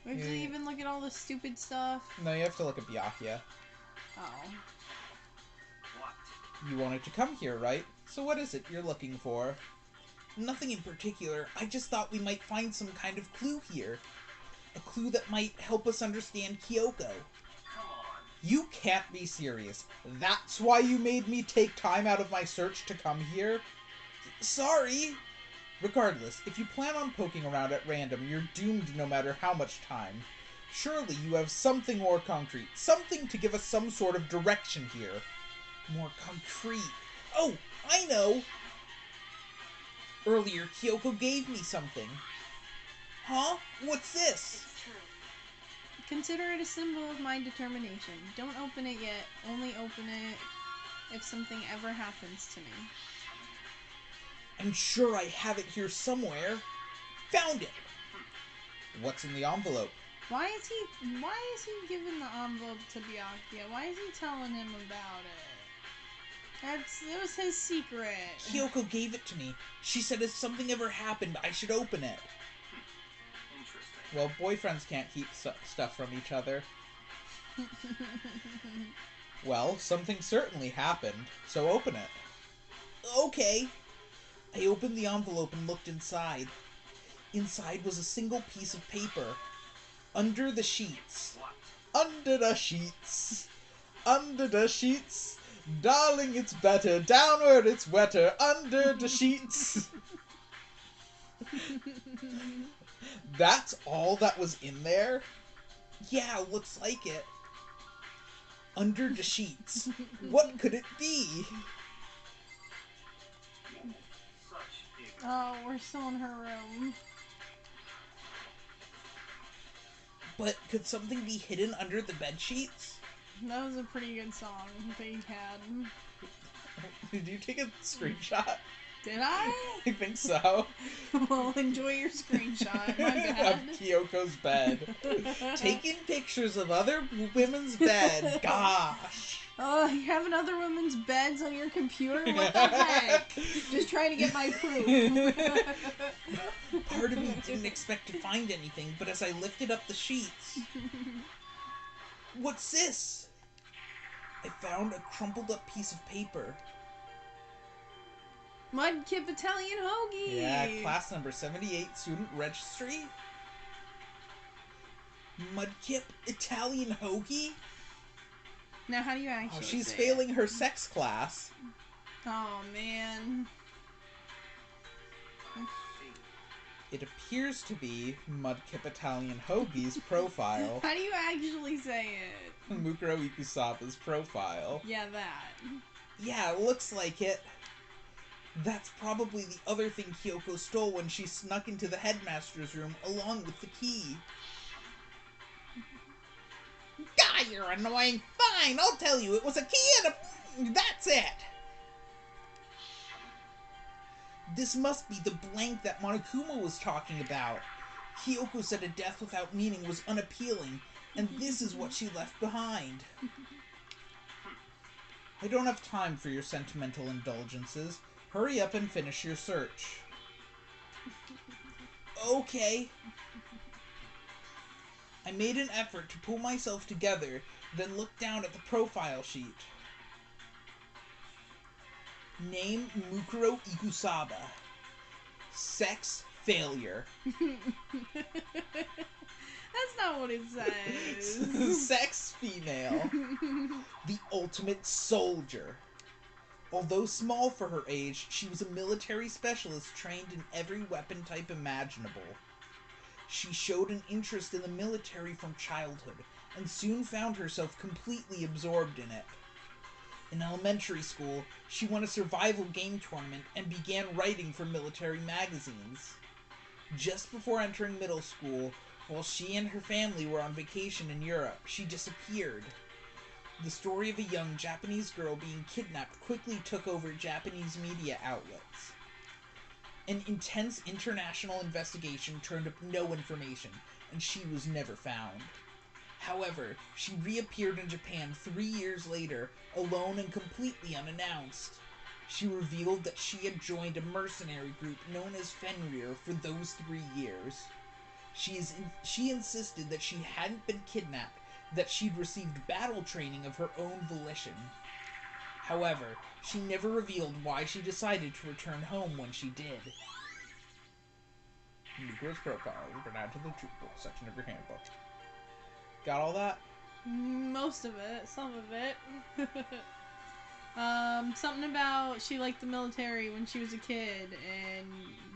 Speaker 2: We have to even look at all the stupid stuff.
Speaker 3: No, you have to look at Byakuya.
Speaker 2: Oh.
Speaker 4: What?
Speaker 3: You wanted to come here, right? So what is it you're looking for? Nothing in particular. I just thought we might find some kind of clue here. A clue that might help us understand Kyoko.
Speaker 4: Come on.
Speaker 3: You can't be serious. That's why you made me take time out of my search to come here? Sorry. Regardless, if you plan on poking around at random, you're doomed no matter how much time. Surely you have something more concrete. Something to give us some sort of direction here. More concrete. Oh, I know! Earlier, Kyoko gave me something. Huh? What's this?
Speaker 4: It's true.
Speaker 2: Consider it a symbol of my determination. Don't open it yet. Only open it if something ever happens to me.
Speaker 3: I'm sure I have it here somewhere. Found it! What's in the envelope?
Speaker 2: Why is he giving the envelope to Byakuya? Why is he telling him about it? It was his secret.
Speaker 3: Kyoko gave it to me. She said if something ever happened, I should open it.
Speaker 4: Interesting.
Speaker 3: Well, boyfriends can't keep stuff from each other. Well, something certainly happened, so open it. Okay. I opened the envelope and looked inside. Inside was a single piece of paper. Under the sheets.
Speaker 4: What?
Speaker 3: Under the sheets. Under the sheets. Darling, it's better. Downward, it's wetter. Under the sheets. That's all that was in there? Yeah, looks like it. Under the sheets. What could it be?
Speaker 4: Such ignorance.
Speaker 2: Oh, we're still in her room.
Speaker 3: But could something be hidden under the bed sheets?
Speaker 2: That was a pretty good song that you had.
Speaker 3: Did you take a screenshot?
Speaker 2: Did I?
Speaker 3: I think so.
Speaker 2: Well, enjoy your screenshot. My bad.
Speaker 3: Of Kyoko's bed. Taking pictures of other women's bed. Gosh.
Speaker 2: Oh, you having other women's beds on your computer? What the heck? Just trying to get my proof.
Speaker 3: Part of me didn't expect to find anything, but as I lifted up the sheets... What's this? I found a crumpled up piece of paper.
Speaker 2: Mudkip Italian Hoagie!
Speaker 3: Yeah, class number 78, student registry. Mudkip Italian Hoagie?
Speaker 2: Now, how do you actually
Speaker 3: Oh, she's
Speaker 2: say
Speaker 3: failing her sex class.
Speaker 2: it? Oh, man.
Speaker 4: I see.
Speaker 3: It appears to be Mudkip Italian Hoagie's profile.
Speaker 2: How do you actually say it?
Speaker 3: Mukuro Ikusaba's profile.
Speaker 2: Yeah, that.
Speaker 3: Yeah, it looks like it. That's probably the other thing Kyoko stole when she snuck into the headmaster's room along with the key. God, you're annoying. Fine, I'll tell you. It was a key and a... That's it. This must be the blank that Monokuma was talking about. Kyoko said a death without meaning was unappealing, and this is what she left behind. I don't have time for your sentimental indulgences. Hurry up and finish your search. Okay. I made an effort to pull myself together, then looked down at the profile sheet. Name Mukuro Ikusaba. Sex failure.
Speaker 2: That's not what it says.
Speaker 3: Sex female. The ultimate soldier. Although small for her age, she was a military specialist trained in every weapon type imaginable. She showed an interest in the military from childhood, and soon found herself completely absorbed in it. In elementary school, she won a survival game tournament and began writing for military magazines. Just before entering middle school, while she and her family were on vacation in Europe, she disappeared. The story of a young Japanese girl being kidnapped quickly took over Japanese media outlets. An intense international investigation turned up no information, and she was never found. However, she reappeared in Japan 3 years later, alone and completely unannounced. She revealed that she had joined a mercenary group known as Fenrir for those 3 years. She insisted that she hadn't been kidnapped, that she'd received battle training of her own volition. However, she never revealed why she decided to return home when she did. Mukuro's profile. We're now to the book section of your handbook. Got all that?
Speaker 2: Most of it. Some of it. Something about she liked the military when she was a kid and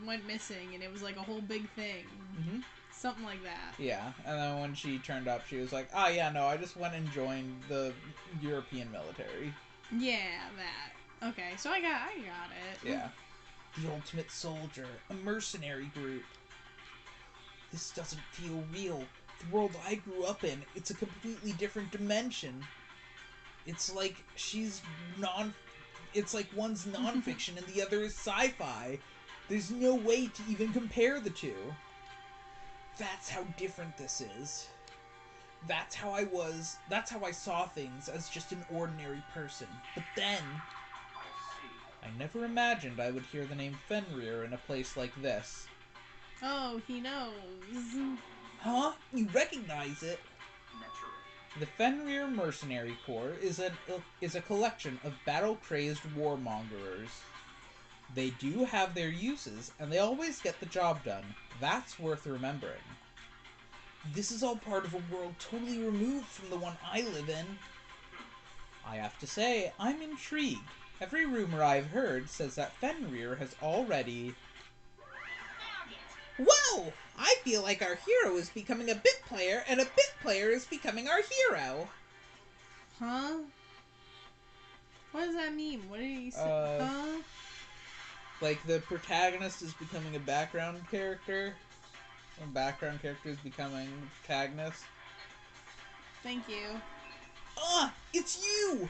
Speaker 2: went missing, and it was like a whole big thing.
Speaker 3: Mm-hmm.
Speaker 2: Something like that.
Speaker 3: Yeah, and then when she turned up, she was like, "Ah, yeah, no, I just went and joined the European military."
Speaker 2: Yeah, that. Okay, so I got it.
Speaker 3: Yeah. The Ultimate Soldier, a mercenary group. This doesn't feel real. The world I grew up in, it's a completely different dimension. It's like it's like one's nonfiction and the other is sci-fi. There's no way to even compare the two. That's how different this is. That's how I saw things, as just an ordinary person. But then, I never imagined I would hear the name Fenrir in a place like this.
Speaker 2: Oh, he knows.
Speaker 3: Huh? You recognize it?
Speaker 4: Naturally.
Speaker 3: The Fenrir Mercenary Corps is a collection of battle-crazed warmongers. They do have their uses, and they always get the job done. That's worth remembering. This is all part of a world totally removed from the one I live in. I have to say, I'm intrigued. Every rumor I've heard says that Fenrir has already... Whoa! I feel like our hero is becoming a bit player, and a bit player is becoming our hero.
Speaker 2: Huh? What does that mean? What did he say? Huh?
Speaker 3: Like, the protagonist is becoming a background character, and background character is becoming the protagonist.
Speaker 2: Thank you.
Speaker 3: It's you!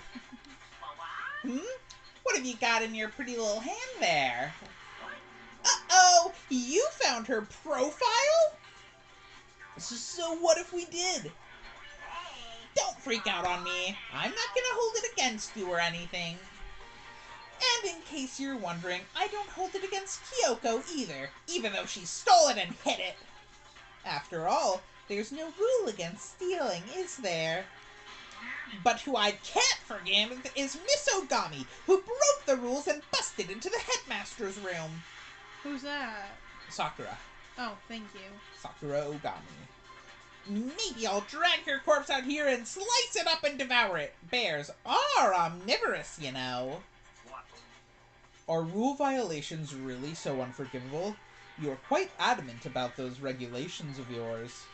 Speaker 3: What have you got in your pretty little hand there? Uh-oh! You found her profile? So what if we did? Don't freak out on me. I'm not gonna hold it against you or anything. And in case you're wondering, I don't hold it against Kyoko either, even though she stole it and hid it. After all, there's no rule against stealing, is there? But who I can't forgive is Miss Ogami, who broke the rules and busted into the headmaster's room.
Speaker 2: Who's that?
Speaker 3: Sakura.
Speaker 2: Oh, thank you.
Speaker 3: Sakura Ogami. Maybe I'll drag her corpse out here and slice it up and devour it. Bears are omnivorous, you know.
Speaker 4: What?
Speaker 3: Are rule violations really so unforgivable? You're quite adamant about those regulations of yours.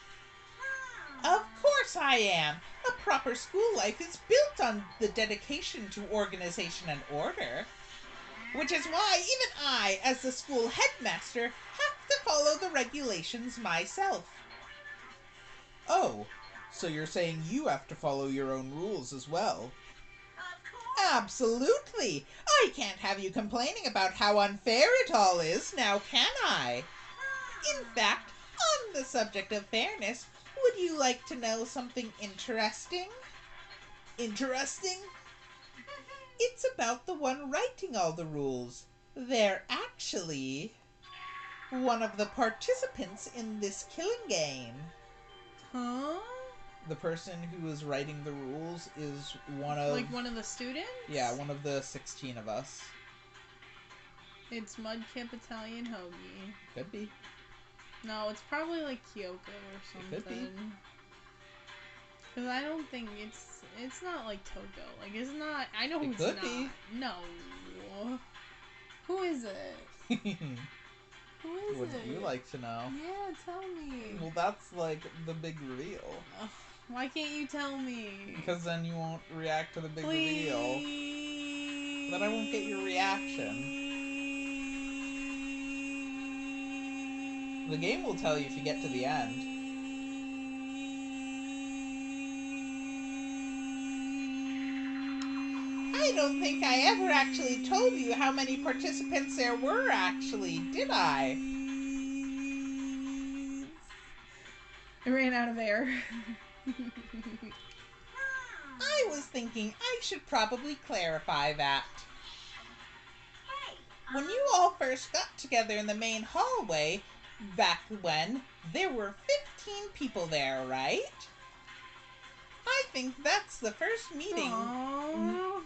Speaker 3: Of course I am. A proper school life is built on the dedication to organization and order. Which is why even I, as the school headmaster, have to follow the regulations myself. Oh, so you're saying you have to follow your own rules as well? Absolutely! I can't have you complaining about how unfair it all is, now can I? In fact, on the subject of fairness, would you like to know something interesting? Interesting? It's about the one writing all the rules. They're actually one of the participants in this killing game.
Speaker 2: Huh?
Speaker 3: The person who is writing the rules is one of...
Speaker 2: Like one of the students?
Speaker 3: Yeah, one of the 16 of us.
Speaker 2: It's Mudkip Italian Hoagie.
Speaker 3: Could be.
Speaker 2: No, it's probably like Kyoko or something.
Speaker 3: It could be.
Speaker 2: Because I don't think it's not like Toko. Like, it's not... I know
Speaker 3: It
Speaker 2: it's
Speaker 3: could
Speaker 2: not.
Speaker 3: be.
Speaker 2: No. Who is it? Who is
Speaker 3: Would
Speaker 2: it?
Speaker 3: you like to know?
Speaker 2: Yeah, tell me.
Speaker 3: Well, that's like the big reveal.
Speaker 2: Ugh, why can't you tell me?
Speaker 3: Because then you won't react to the big
Speaker 2: Please.
Speaker 3: reveal. Then I won't get your reaction. The game will tell you if you get to the end. I don't think I ever actually told you how many participants there were, actually, did I?
Speaker 2: I ran out of air.
Speaker 3: I was thinking I should probably clarify that. When you all first got together in the main hallway, back when, there were 15 people there, right? I think that's the first meeting.
Speaker 2: Aww.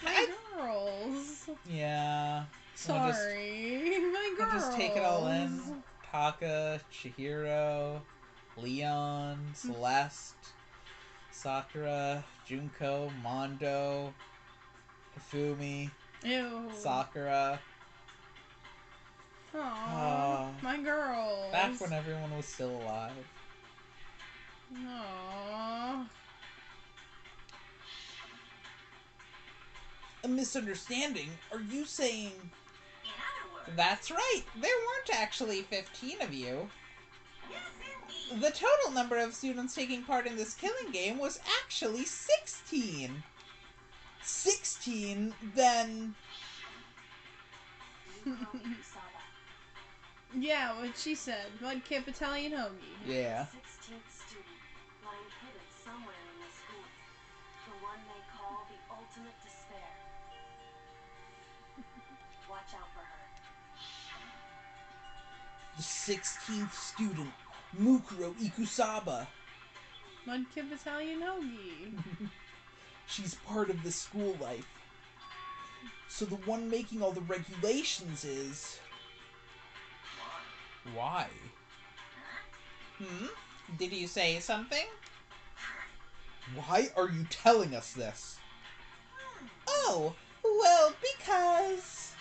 Speaker 2: My girls.
Speaker 3: Yeah.
Speaker 2: Sorry. My girls.
Speaker 3: We'll just take it all in. Taka, Chihiro, Leon, Celeste, Sakura, Junko, Mondo, Hifumi,
Speaker 2: Ew.
Speaker 3: Sakura.
Speaker 2: Aww. My girls.
Speaker 3: Back when everyone was still alive.
Speaker 2: Aww.
Speaker 3: A misunderstanding? Are you saying... That's right! There weren't actually 15 of you. The total number of students taking part in this killing game was actually 16. 16? Then...
Speaker 2: Yeah, what she said. Mudkip Italian Hoagie.
Speaker 3: Yeah.
Speaker 5: 16th student lying hidden somewhere in the school. The one they call the ultimate despair. Watch out for her.
Speaker 3: The 16th student, Mukuro Ikusaba.
Speaker 2: Mudkip Italian Hoagie.
Speaker 3: She's part of the school life. So the one making all the regulations is... Why? Did you say something? Why are you telling us this? Oh, well, because...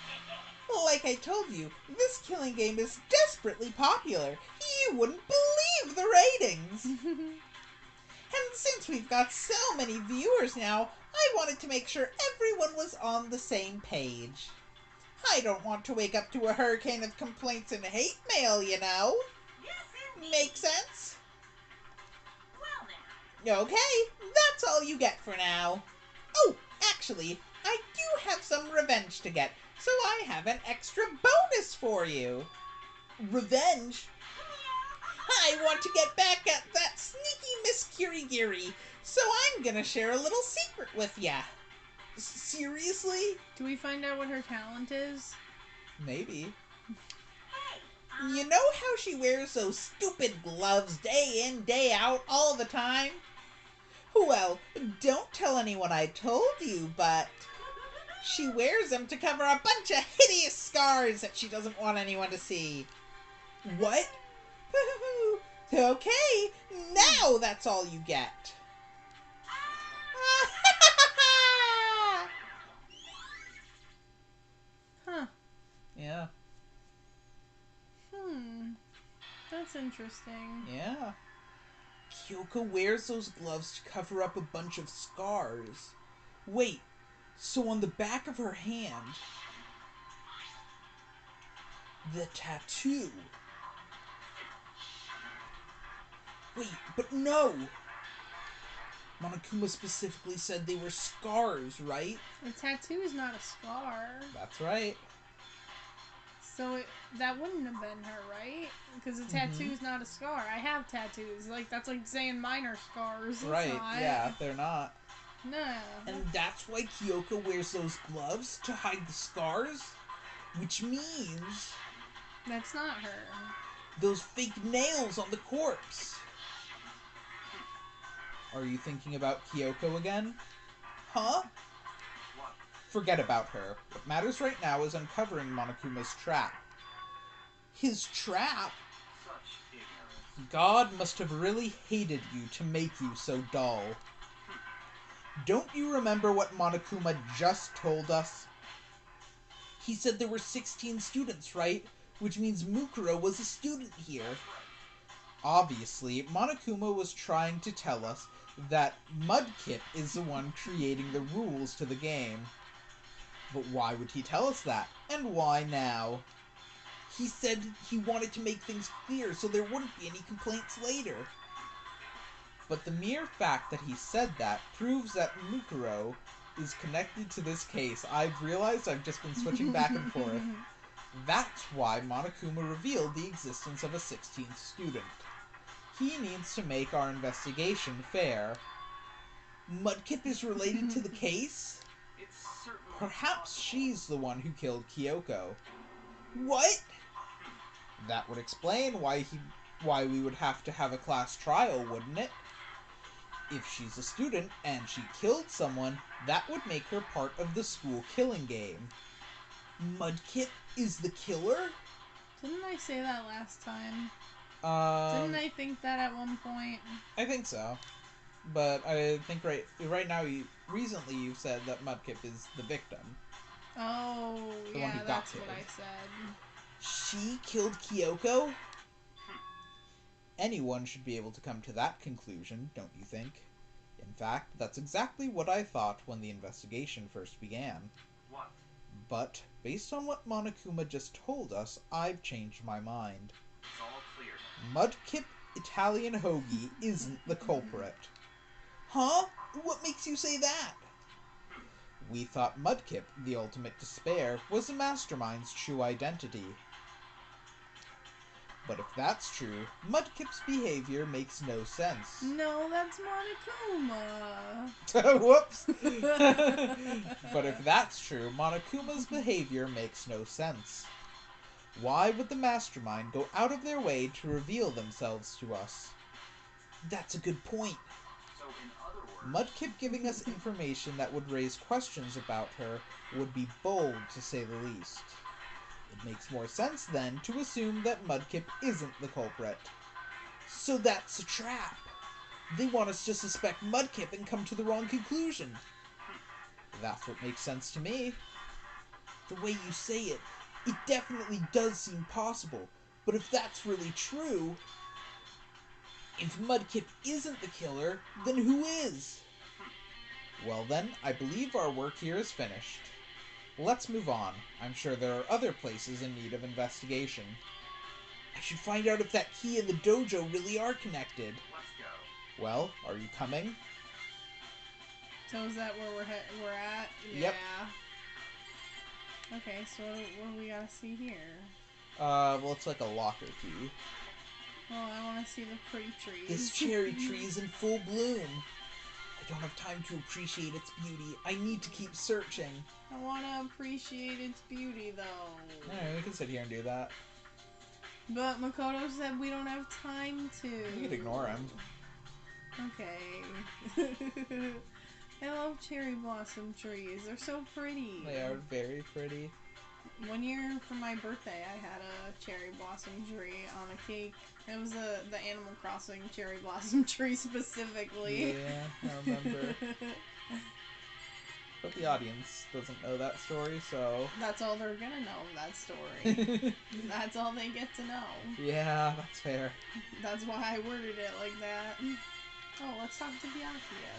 Speaker 3: Like I told you, this killing game is desperately popular. You wouldn't believe the ratings! And since we've got so many viewers now, I wanted to make sure everyone was on the same page. I don't want to wake up to a hurricane of complaints and hate mail, you know? Make sense? Okay, that's all you get for now. Oh, actually, I do have some revenge to get, so I have an extra bonus for you. Revenge? I want to get back at that sneaky Miss Kirigiri, so I'm gonna share a little secret with ya. Seriously?
Speaker 2: Do we find out what her talent is?
Speaker 3: Maybe. You know how she wears those stupid gloves day in, day out, all the time? Well, don't tell anyone I told you, but she wears them to cover a bunch of hideous scars that she doesn't want anyone to see. What? Okay, now that's all you get.
Speaker 2: Huh.
Speaker 3: Yeah.
Speaker 2: That's interesting.
Speaker 3: Yeah. Kyoko wears those gloves to cover up a bunch of scars. Wait, so on the back of her hand, the tattoo. Wait, but no! Monokuma specifically said they were scars, right?
Speaker 2: A tattoo is not a scar.
Speaker 3: That's right.
Speaker 2: So that wouldn't have been her, right? Because a tattoo is not a scar. I have tattoos. Like, that's like saying mine are scars. It's
Speaker 3: Right,
Speaker 2: not.
Speaker 3: yeah, they're not.
Speaker 2: No.
Speaker 3: And that's why Kyoko wears those gloves to hide the scars? Which means
Speaker 2: That's not her.
Speaker 3: those fake nails on the corpse. Are you thinking about Kyoko again? Huh?
Speaker 4: What?
Speaker 3: Forget about her. What matters right now is uncovering Monokuma's trap. His trap?
Speaker 4: Such ignorance.
Speaker 3: God must have really hated you to make you so dull. Don't you remember what Monokuma just told us? He said there were 16 students, right? Which means Mukuro was a student here. Obviously, Monokuma was trying to tell us that Mudkip is the one creating the rules to the game. But why would he tell us that? And why now? He said he wanted to make things clear so there wouldn't be any complaints later. But the mere fact that he said that proves that Mukuro is connected to this case. I've realized I've just been switching back and forth. That's why Monokuma revealed the existence of a 16th student. He needs to make our investigation fair. Mudkip is related to the case?
Speaker 4: It's certainly
Speaker 3: Perhaps she's the one who killed Kyoko. What? That would explain why we would have to have a class trial, wouldn't it? If she's a student and she killed someone, that would make her part of the school killing game. Mudkip is the killer?
Speaker 2: Didn't I say that last time?
Speaker 3: Um,
Speaker 2: Didn't I think that at one point?
Speaker 3: I think so. But I think right now, recently you've said that Mudkip is the victim.
Speaker 2: Oh,
Speaker 3: The one
Speaker 2: yeah,
Speaker 3: who got
Speaker 2: that's what
Speaker 3: killed.
Speaker 2: I said.
Speaker 3: She killed Kyoko? Anyone should be able to come to that conclusion, don't you think? In fact, that's exactly what I thought when the investigation first began.
Speaker 4: what?
Speaker 3: But, based on what Monokuma just told us, I've changed my mind.
Speaker 4: It's all clear now.
Speaker 3: Mudkip Italian Hoagie isn't the culprit. Huh? What makes you say that? We thought Mudkip, the ultimate despair, was the mastermind's true identity. But if that's true, Mudkip's behavior makes no sense.
Speaker 2: No, that's Monokuma.
Speaker 3: Whoops! But if that's true, Monokuma's behavior makes no sense. Why would the mastermind go out of their way to reveal themselves to us? That's a good point.
Speaker 4: So in other words,
Speaker 3: Mudkip giving us information that would raise questions about her would be bold, to say the least. It makes more sense, then, to assume that Mudkip isn't the culprit. So that's a trap. They want us to suspect Mudkip and come to the wrong conclusion. That's what makes sense to me. The way you say it, it definitely does seem possible. But if that's really true, if Mudkip isn't the killer, then who is? Well then, I believe our work here is finished. Let's move on. I'm sure there are other places in need of investigation. I should find out if that key and the dojo really are connected.
Speaker 4: let's go.
Speaker 3: Well, are you coming?
Speaker 2: So is that where we're at?
Speaker 3: Yep.
Speaker 2: Yeah. Okay, so what do we gotta see here?
Speaker 3: Well, it's like a locker key.
Speaker 2: Oh, I want to see the pretty trees.
Speaker 3: This cherry tree is in full bloom. I don't have time to appreciate its beauty. I need to keep searching.
Speaker 2: I want to appreciate its beauty, though.
Speaker 3: Alright, we can sit here and do that.
Speaker 2: But Makoto said we don't have time to.
Speaker 3: You could ignore him.
Speaker 2: Okay. I love cherry blossom trees. They're so pretty.
Speaker 3: They are very pretty.
Speaker 2: One year for my birthday, I had a cherry blossom tree on a cake. It was the Animal Crossing cherry blossom tree specifically.
Speaker 3: Yeah, I remember. But the audience doesn't know that story, so...
Speaker 2: That's all they're gonna know, that story. That's all they get to know.
Speaker 3: Yeah, that's fair.
Speaker 2: That's why I worded it like that. Oh, let's talk to Byakuya.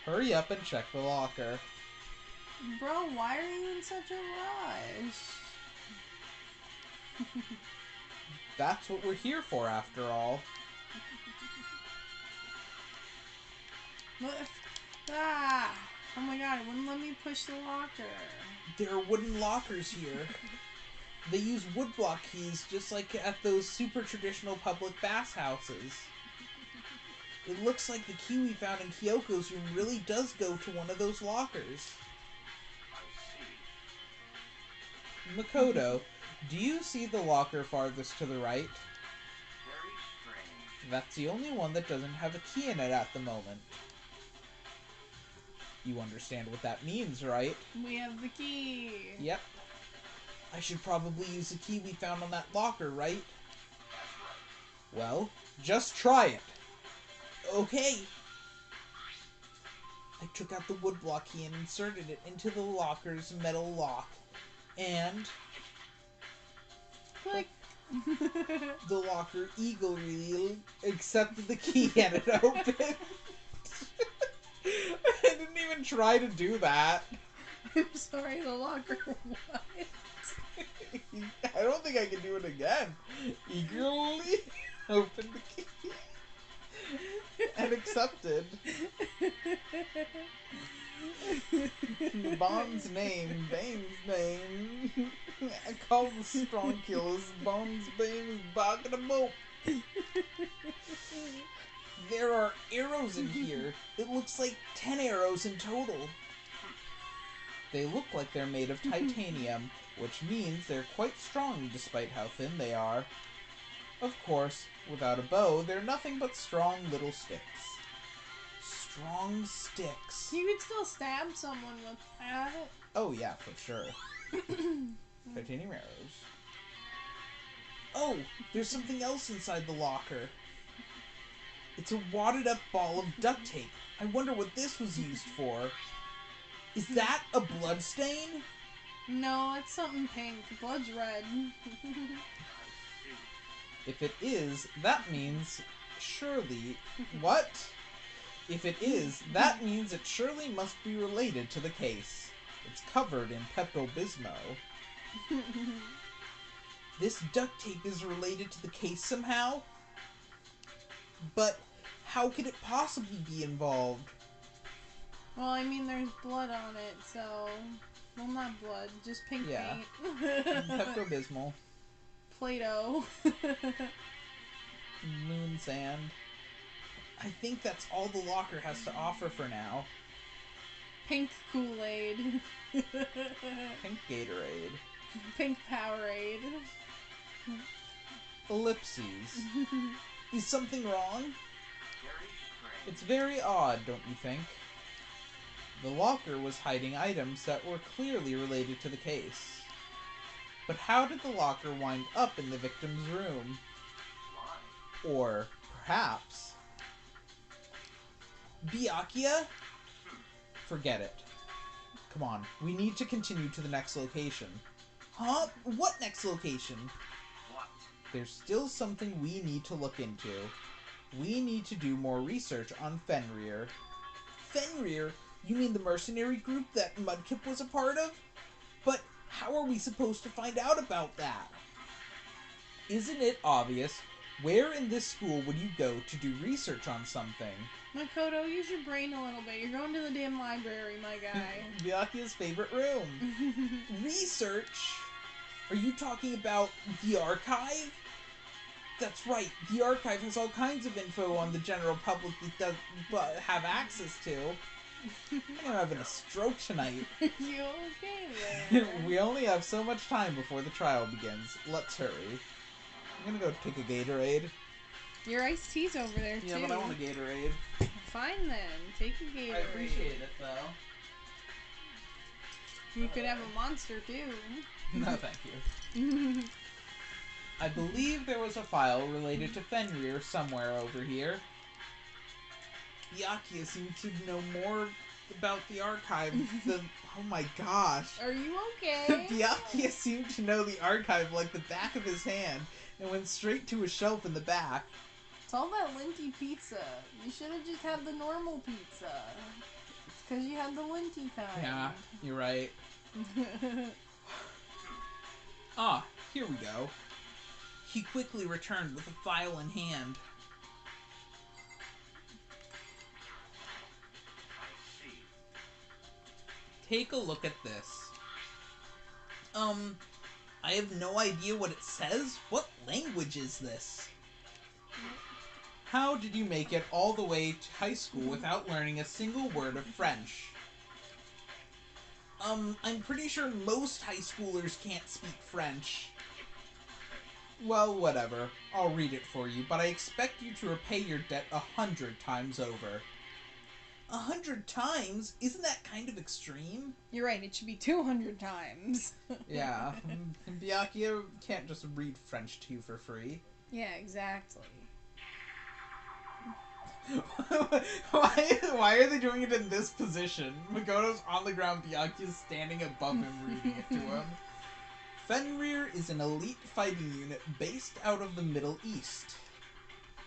Speaker 3: Hurry up and check the locker.
Speaker 2: Bro, why are you in such a rush?
Speaker 3: That's what we're here for, after all.
Speaker 2: Ah! Oh my god, it wouldn't let me push the locker.
Speaker 3: There are wooden lockers here. They use woodblock keys just like at those super traditional public bathhouses. It looks like the key we found in Kyoko's room really does go to one of those lockers.
Speaker 4: I see.
Speaker 3: Makoto, do you see the locker farthest to the right?
Speaker 4: Very strange.
Speaker 3: That's the only one that doesn't have a key in it at the moment. You understand what that means, right?
Speaker 2: We have the key.
Speaker 3: Yep. I should probably use the key we found on that locker, right?
Speaker 4: That's right.
Speaker 3: Well, just try it. Okay. I took out the woodblock key and inserted it into the locker's metal lock. And
Speaker 2: Click.
Speaker 3: the locker eagerly accepted the key and it opened. I didn't even try to do that.
Speaker 2: I'm sorry, the locker. What?
Speaker 3: I don't think I can do it again. Eagerly opened the key and accepted. Bond's name, Bane's name. I call the strong killers. Bond's Bane is back in the boat. There are arrows in here. It looks like 10 arrows in total. They look like they're made of titanium, which means they're quite strong despite how thin they are. Of course, without a bow, they're nothing but strong little sticks. Strong sticks.
Speaker 2: You could still stab someone with that.
Speaker 3: Oh yeah, for sure. Titanium arrows. Oh, there's something else inside the locker. It's a wadded up ball of duct tape. I wonder what this was used for. Is that a blood stain?
Speaker 2: No, it's something pink. Blood's red.
Speaker 3: If it is, that means surely... What? If it is, that means it surely must be related to the case. It's covered in Pepto-Bismol. This duct tape is related to the case somehow? But how could it possibly be involved?
Speaker 2: Well, I mean, there's blood on it, so... Well, not blood, just pink
Speaker 3: Yeah.
Speaker 2: paint.
Speaker 3: Pepto-Bismol.
Speaker 2: Play-Doh.
Speaker 3: Moon sand. I think that's all the locker has to offer for now.
Speaker 2: Pink Kool-Aid.
Speaker 3: Pink Gatorade.
Speaker 2: Pink Powerade.
Speaker 3: Ellipses. Is something wrong?
Speaker 4: Very strange.
Speaker 3: It's very odd, don't you think? The locker was hiding items that were clearly related to the case. But how did the locker wind up in the victim's room?
Speaker 4: Why?
Speaker 3: Or, perhaps... Byakuya? Forget it. Come on, we need to continue to the next location. Huh? What next location?
Speaker 4: What?
Speaker 3: There's still something we need to look into. We need to do more research on Fenrir. Fenrir? You mean the mercenary group that Mudkip was a part of? But how are we supposed to find out about that? Isn't it obvious? Where in this school would you go to do research on something?
Speaker 2: Makoto, use your brain a little bit. You're going to the damn library, my guy.
Speaker 3: Byakuya's favorite room. Research? Are you talking about the archive? That's right, the archive has all kinds of info on the general public that does have access to. I'm having a stroke tonight.
Speaker 2: You okay there?
Speaker 3: We only have so much time before the trial begins. Let's hurry. I'm gonna go take a Gatorade.
Speaker 2: Your iced tea's over there, too.
Speaker 3: Yeah, but I want a Gatorade.
Speaker 2: Fine then. Take a Gatorade.
Speaker 3: I appreciate it, though.
Speaker 2: You could have a monster, too.
Speaker 3: No, thank you. I believe there was a file related to Fenrir somewhere over here. Byakuya seems to know more about the archive. Oh my gosh.
Speaker 2: Are you okay?
Speaker 3: Byakuya seemed to know the archive like the back of his hand and went straight to a shelf in the back.
Speaker 2: It's all that linty pizza. You should have just had the normal pizza. It's because you had the linty kind.
Speaker 3: Yeah, you're right. Ah, here we go. He quickly returned with a file in hand.
Speaker 4: I see.
Speaker 3: Take a look at this. I have no idea what it says. What language is this? How did you make it all the way to high school without learning a single word of French? I'm pretty sure most high schoolers can't speak French. Well, whatever. I'll read it for you, but I expect you to repay your debt 100 times over. 100 times? Isn't that kind of extreme?
Speaker 2: You're right, it should be 200 times.
Speaker 3: Yeah, Byakuya can't just read French to you for free.
Speaker 2: Yeah, exactly.
Speaker 3: Why are they doing it in this position? Makoto's on the ground, Byakuya's standing above him reading it to him. Fenrir is an elite fighting unit based out of the Middle East.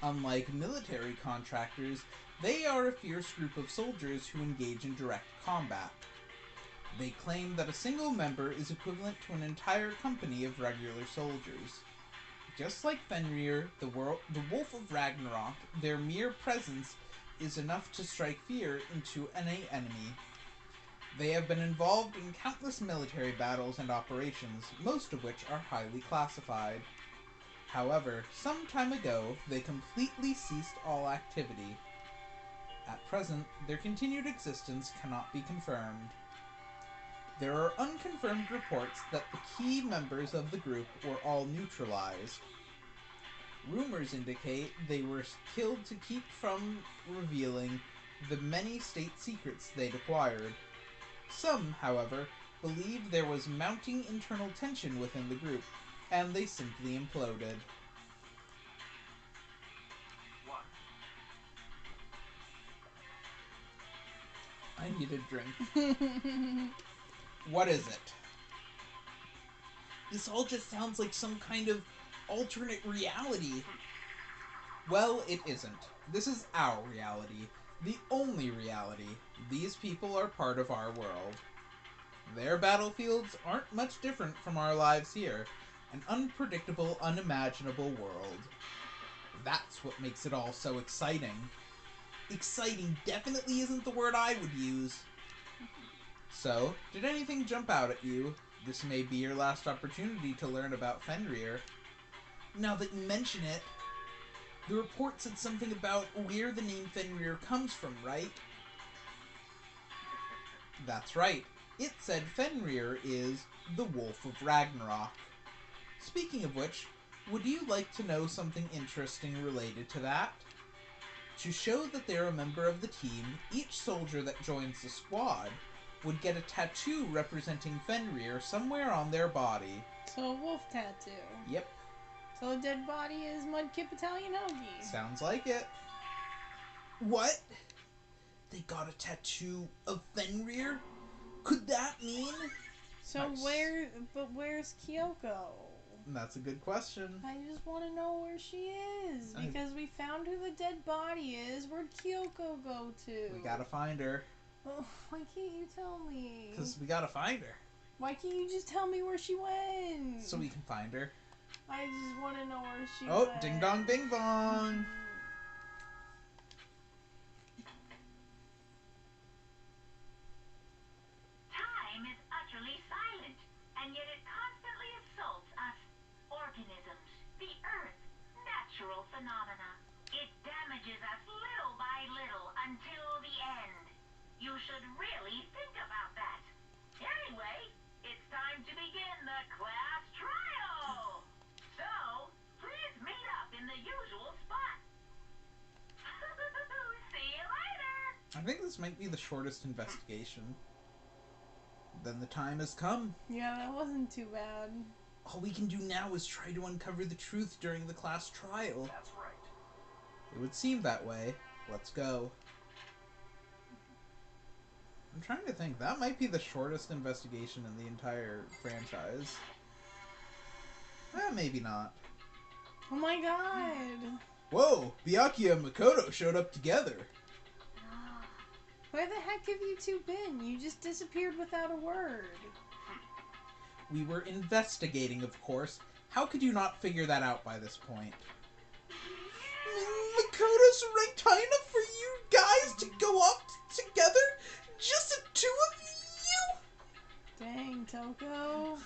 Speaker 3: Unlike military contractors, they are a fierce group of soldiers who engage in direct combat. They claim that a single member is equivalent to an entire company of regular soldiers. Just like Fenrir, the Wolf of Ragnarok, their mere presence is enough to strike fear into any enemy. They have been involved in countless military battles and operations, most of which are highly classified. However, some time ago, they completely ceased all activity. At present, their continued existence cannot be confirmed. There are unconfirmed reports that the key members of the group were all neutralized. Rumors indicate they were killed to keep from revealing the many state secrets they'd acquired. Some, however, believe there was mounting internal tension within the group, and they simply imploded.
Speaker 4: What?
Speaker 3: I need a drink. What is it? This all just sounds like some kind of alternate reality. Well, it isn't. This is our reality. The only reality. These people are part of our world. Their battlefields aren't much different from our lives here. An unpredictable, unimaginable world. That's what makes it all so exciting. Exciting definitely isn't the word I would use. So, did anything jump out at you? This may be your last opportunity to learn about Fenrir. Now that you mention it, the report said something about where the name Fenrir comes from, right? That's right. It said Fenrir is the Wolf of Ragnarok. Speaking of which, would you like to know something interesting related to that? To show that they're a member of the team, each soldier that joins the squad would get a tattoo representing Fenrir somewhere on their body.
Speaker 2: So a wolf tattoo.
Speaker 3: Yep,
Speaker 2: So a dead body is Mudkip Italian Hoagie.
Speaker 3: sounds like it. What? They got a tattoo of Fenrir? Could that mean?
Speaker 2: So
Speaker 3: Nice.
Speaker 2: where's Kyoko?
Speaker 3: That's a good question.
Speaker 2: I just want to know where she is. Because we found who the dead body is. Where'd Kyoko go to?
Speaker 3: We gotta find her.
Speaker 2: Oh, why can't you tell me?
Speaker 3: Because we gotta find her.
Speaker 2: Why can't you just tell me where she went?
Speaker 3: So we can find her.
Speaker 2: I just want to know where she
Speaker 3: Oh,
Speaker 2: went.
Speaker 3: ding dong bing bong!
Speaker 5: Time is utterly silent, and yet it constantly assaults us. Organisms, the earth, natural phenomena. It damages us little by little until the end. You should really think about that. Anyway, it's time to begin the class trial. So, please meet up in the usual spot. See you later.
Speaker 3: I think this might be the shortest investigation. Then the time has come.
Speaker 2: Yeah, that wasn't too bad.
Speaker 3: All we can do now is try to uncover the truth during the class trial.
Speaker 4: That's right.
Speaker 3: It would seem that way. Let's go. I'm trying to think. That might be the shortest investigation in the entire franchise. Maybe not.
Speaker 2: Oh my god.
Speaker 3: Whoa! Byakuya and Makoto showed up together.
Speaker 2: Where the heck have you two been? You just disappeared without a word.
Speaker 3: We were investigating, of course. How could you not figure that out by this point? Makoto's ranked high enough for you guys to go off together? Just the two of you?
Speaker 2: Dang, Toko.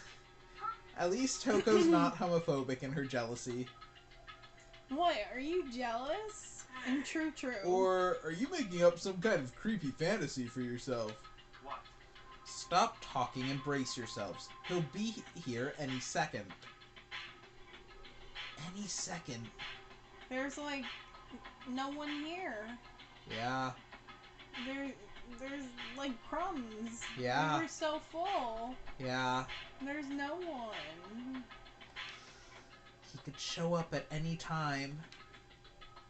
Speaker 3: At least Toko's not homophobic in her jealousy.
Speaker 2: What, are you jealous? And true.
Speaker 3: Or are you making up some kind of creepy fantasy for yourself?
Speaker 4: What?
Speaker 3: Stop talking and brace yourselves. He'll be here any second. Any second.
Speaker 2: There's like no one here.
Speaker 3: Yeah.
Speaker 2: There's like crumbs.
Speaker 3: Yeah.
Speaker 2: We were so full.
Speaker 3: Yeah.
Speaker 2: There's no one.
Speaker 3: He could show up at any time.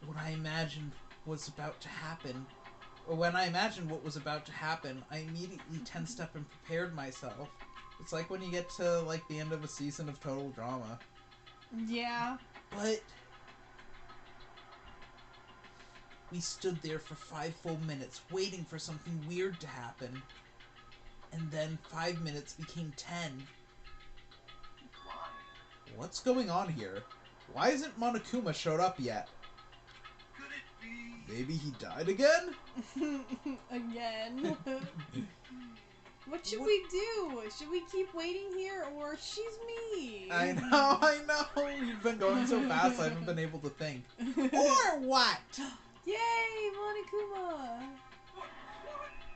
Speaker 3: What I imagined was about to happen. Or when I imagined what was about to happen, I immediately tensed up and prepared myself. It's like when you get to like the end of a season of total drama.
Speaker 2: Yeah.
Speaker 3: But we stood there for 5 full minutes waiting for something weird to happen. And then 5 minutes became 10.
Speaker 4: Why?
Speaker 3: What's going on here? Why hasn't Monokuma showed up yet?
Speaker 4: Could it be?
Speaker 3: Maybe he died again?
Speaker 2: Again. What should we do? Should we keep waiting here, or she's me?
Speaker 3: I know! You've been going so fast I haven't been able to think. Or what?
Speaker 2: Yay, Monokuma!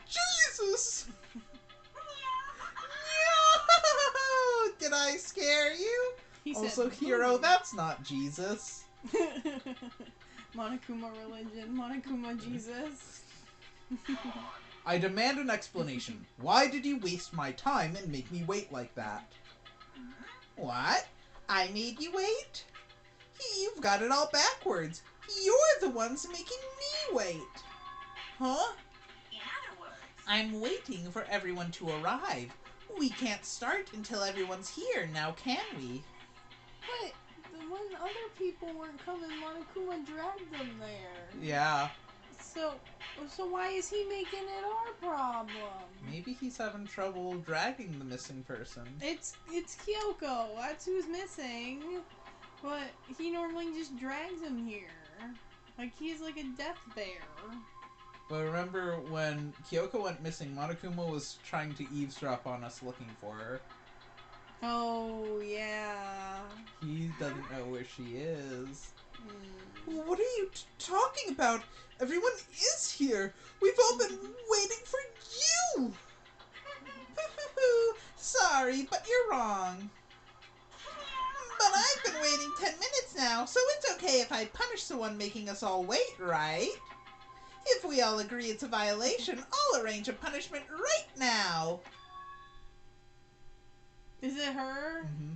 Speaker 3: Jesus! No! Did I scare you?
Speaker 2: He
Speaker 3: Also,
Speaker 2: said,
Speaker 3: Hero, that's not Jesus.
Speaker 2: Monokuma religion, Monokuma Jesus.
Speaker 3: I demand an explanation. Why did you waste my time and make me wait like that? What? I made you wait? You've got it all backwards. You're the ones making me wait. Huh?
Speaker 5: In other words,
Speaker 3: I'm waiting for everyone to arrive. We can't start until everyone's here, now can we?
Speaker 2: But when other people weren't coming, Monokuma dragged them there.
Speaker 3: Yeah.
Speaker 2: So why is he making it our problem?
Speaker 3: Maybe he's having trouble dragging the missing person.
Speaker 2: It's Kyoko. That's who's missing. But he normally just drags him here. Like he's like a death bear.
Speaker 3: But remember when Kyoko went missing, Monokuma was trying to eavesdrop on us looking for her.
Speaker 2: Oh, yeah.
Speaker 3: He doesn't know where she is.
Speaker 2: Mm.
Speaker 3: What are you talking about? Everyone is here. We've all been waiting for you. Sorry, but you're wrong. But I've been waiting 10 minutes now, so it's okay if I punish the one making us all wait, right? If we all agree it's a violation, I'll arrange a punishment right now.
Speaker 2: Is it her?
Speaker 3: Mm-hmm.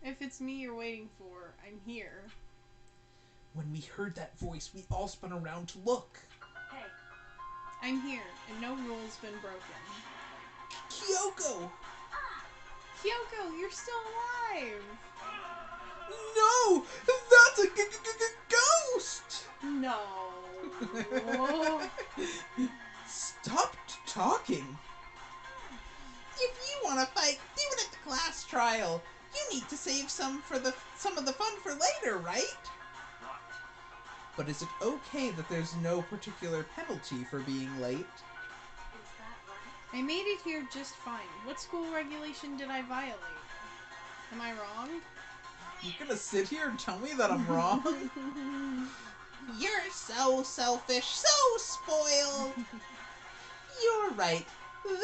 Speaker 2: If it's me you're waiting for, I'm here.
Speaker 3: When we heard that voice, we all spun around to look.
Speaker 5: hey,
Speaker 2: I'm here, and no rule's been broken.
Speaker 3: Kyoko!
Speaker 2: Kyoko, you're still alive!
Speaker 3: No! That's a ghost!
Speaker 2: No.
Speaker 3: Stop talking. If you want to fight, do it at the class trial. You need to save some of the fun for later, right?
Speaker 4: What?
Speaker 3: But is it okay that there's no particular penalty for being late?
Speaker 5: is that right?
Speaker 2: I made it here just fine. What school regulation did I violate? Am I wrong?
Speaker 3: You're gonna sit here and tell me that I'm wrong? You're so selfish, so spoiled. You're right.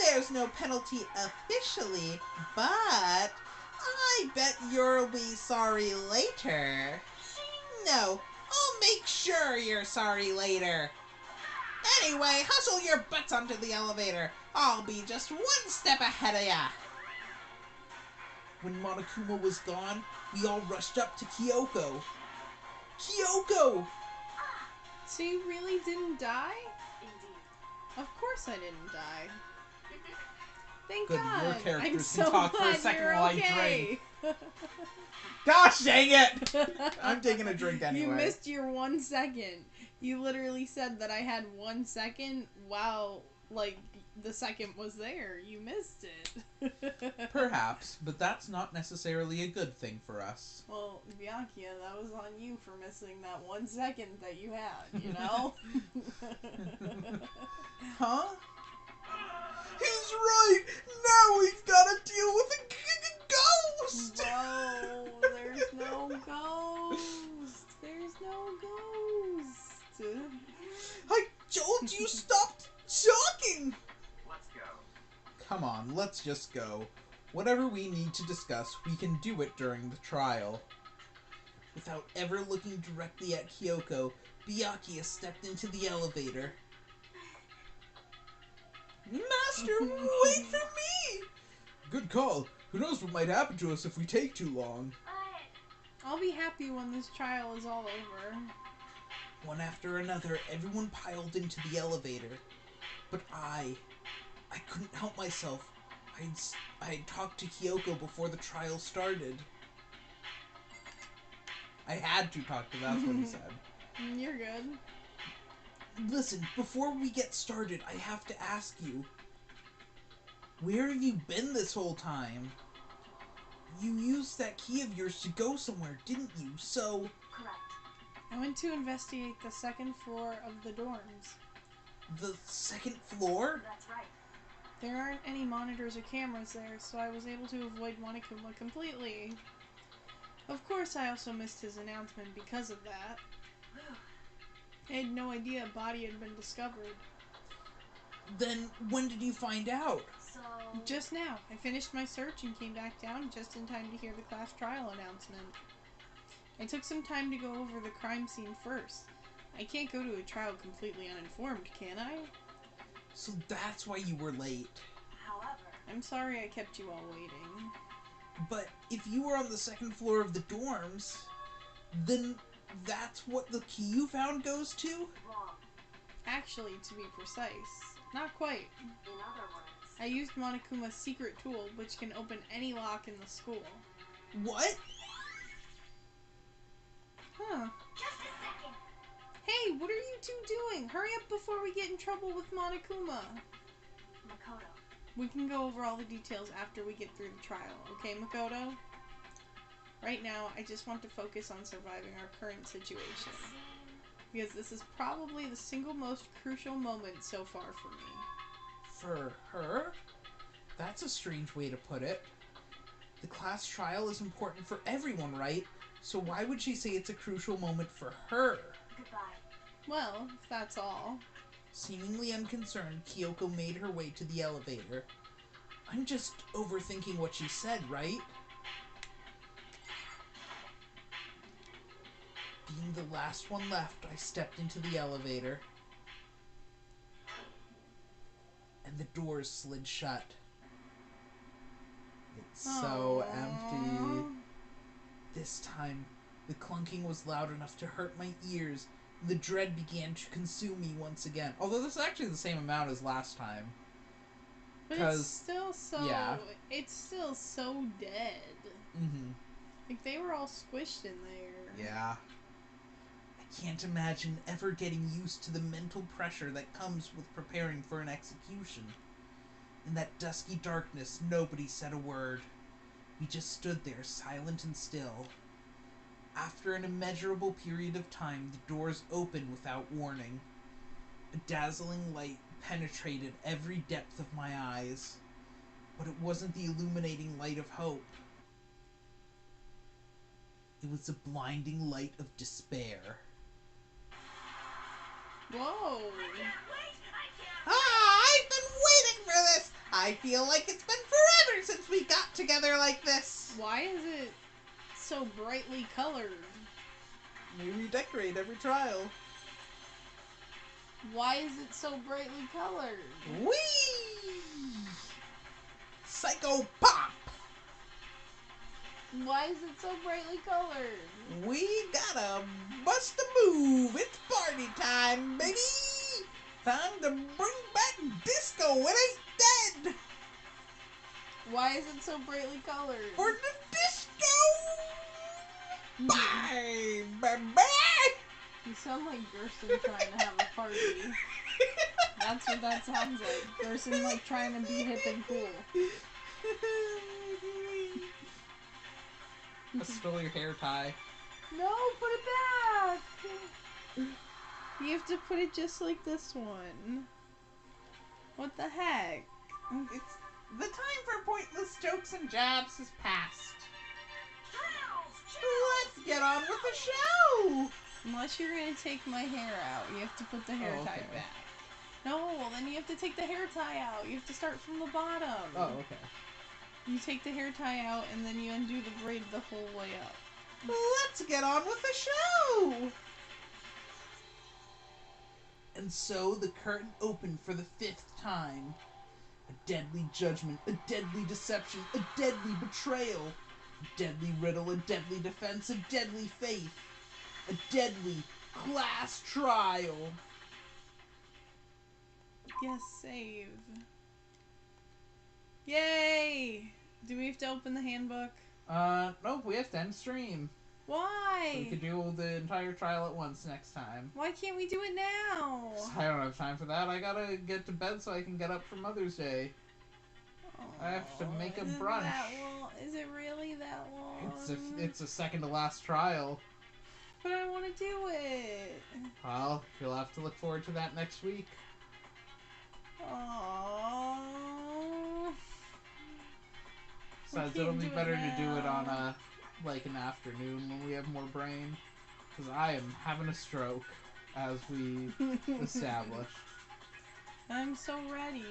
Speaker 3: There's no penalty officially, but I bet you'll be sorry later. No, I'll make sure you're sorry later. Anyway, hustle your butts onto the elevator. I'll be just one step ahead of ya. When Monokuma was gone, we all rushed up to Kyoko. Kyoko!
Speaker 2: So you really didn't die?
Speaker 5: Indeed.
Speaker 2: Of course I didn't die. Thank
Speaker 3: Good,
Speaker 2: God.
Speaker 3: your characters
Speaker 2: I'm
Speaker 3: can
Speaker 2: so
Speaker 3: talk for a
Speaker 2: glad
Speaker 3: second
Speaker 2: you're
Speaker 3: while I
Speaker 2: okay.
Speaker 3: Gosh dang it! I'm taking a drink anyway.
Speaker 2: You missed your 1 second. You literally said that I had 1 second while, like, the second was there. You missed it.
Speaker 3: Perhaps, but that's not necessarily a good thing for us.
Speaker 2: Well, Byakuya, that was on you for missing that 1 second that you had, you know?
Speaker 3: Huh? He's right! Now we've gotta deal with a ghost!
Speaker 2: Bro, there's no ghost. There's no ghost.
Speaker 3: I told you stop talking!
Speaker 4: Let's go.
Speaker 3: Come on, let's just go. Whatever we need to discuss, we can do it during the trial. Without ever looking directly at Kyoko, Byakuya stepped into the elevator. Master, wait for me! Good call. Who knows what might happen to us if we take too long.
Speaker 5: But
Speaker 2: I'll be happy when this trial is all over.
Speaker 3: One after another, everyone piled into the elevator. But I couldn't help myself. I'd talked to Kyoko before the trial started. I had to talk to, that's what he said.
Speaker 2: You're good.
Speaker 3: Listen, before we get started, I have to ask you. Where have you been this whole time? You used that key of yours to go somewhere, didn't you? So...
Speaker 5: correct.
Speaker 2: I went to investigate the second floor of the dorms.
Speaker 3: The second floor?
Speaker 5: That's right.
Speaker 2: There aren't any monitors or cameras there, so I was able to avoid Monokuma completely. Of course, I also missed his announcement because of that. I had no idea a body had been discovered.
Speaker 3: Then when did you find out?
Speaker 5: So
Speaker 2: Just now, I finished my search and came back down just in time to hear the class trial announcement. I took some time to go over the crime scene first. I can't go to a trial completely uninformed, can I?
Speaker 3: So that's why you were late.
Speaker 5: however,
Speaker 2: I'm sorry I kept you all waiting.
Speaker 3: But if you were on the second floor of the dorms, then that's what the key you found goes to?
Speaker 5: wrong.
Speaker 2: Actually, to be precise, not quite.
Speaker 5: In other words,
Speaker 2: I used Monokuma's secret tool, which can open any lock in the school.
Speaker 3: What?
Speaker 2: Huh.
Speaker 5: just a second.
Speaker 2: Hey, what are you two doing? Hurry up before we get in trouble with Monokuma.
Speaker 5: Makoto,
Speaker 2: We can go over all the details after we get through the trial, okay, Makoto? Right now, I just want to focus on surviving our current situation, because this is probably the single most crucial moment so far for me.
Speaker 3: For her? That's a strange way to put it. The class trial is important for everyone, right? So why would she say it's a crucial moment for her?
Speaker 5: goodbye.
Speaker 2: Well, if that's all.
Speaker 3: Seemingly unconcerned, Kyoko made her way to the elevator. I'm just overthinking what she said, right? Being the last one left, I stepped into the elevator. And the doors slid shut. It's so
Speaker 2: Aww.
Speaker 3: empty. This time, the clunking was loud enough to hurt my ears. The dread began to consume me once again. Although this is actually the same amount as last time.
Speaker 2: But
Speaker 3: 'Cause-
Speaker 2: it's still so...
Speaker 3: yeah.
Speaker 2: It's still so dead.
Speaker 3: Mm-hmm.
Speaker 2: Like, they were all squished in there.
Speaker 3: Yeah. I can't imagine ever getting used to the mental pressure that comes with preparing for an execution. In that dusky darkness, nobody said a word. We just stood there, silent and still. After an immeasurable period of time, the doors opened without warning. A dazzling light penetrated every depth of my eyes. But it wasn't the illuminating light of hope. It was the blinding light of despair.
Speaker 2: Whoa!
Speaker 3: I've been waiting for this! I feel like it's been forever since we got together like this!
Speaker 2: Why is it so brightly colored?
Speaker 3: Maybe we decorate every trial.
Speaker 2: Why is it so brightly colored?
Speaker 3: Whee! Psycho Pop!
Speaker 2: Why is it so brightly colored?
Speaker 3: We gotta bust a move! It's party time, baby! Time to bring back disco! It ain't dead!
Speaker 2: Why is it so brightly colored?
Speaker 3: For the disco! Bye, baby!
Speaker 2: You sound like Gerson trying to have a party. That's what that sounds like. Gerson like trying to be hip and cool.
Speaker 3: I stole your hair tie.
Speaker 2: No, put it back! You have to put it just like this one. What the heck?
Speaker 3: It's the time for pointless jokes and jabs has passed. Let's get on with the show!
Speaker 2: Unless you're gonna take my hair out, you have to put the hair tie
Speaker 3: okay.
Speaker 2: back. No, then you have to take the hair tie out. You have to start from the bottom.
Speaker 3: Oh, okay.
Speaker 2: You take the hair tie out and then you undo the braid the whole way up.
Speaker 3: Let's get on with the show! And so the curtain opened for the 5th time. A deadly judgment, a deadly deception, a deadly betrayal, a deadly riddle, a deadly defense, a deadly faith, a deadly class trial.
Speaker 2: Yes, save. Yay! Do we have to open the handbook?
Speaker 3: Nope, we have to end stream.
Speaker 2: Why?
Speaker 3: We could do the entire trial at once next time.
Speaker 2: Why can't we do it now?
Speaker 3: I don't have time for that. I gotta get to bed so I can get up for Mother's Day. I have to make a
Speaker 2: Is it
Speaker 3: brunch.
Speaker 2: that long? Is it really that long?
Speaker 3: It's a second to last trial.
Speaker 2: But I want to do it.
Speaker 3: Well, you'll have to look forward to that next week.
Speaker 2: Aww.
Speaker 3: Besides,
Speaker 2: can't
Speaker 3: it'll be
Speaker 2: do it
Speaker 3: better to do it on
Speaker 2: now.
Speaker 3: like an afternoon when we have more brain. Because I am having a stroke, as we established.
Speaker 2: I'm so ready.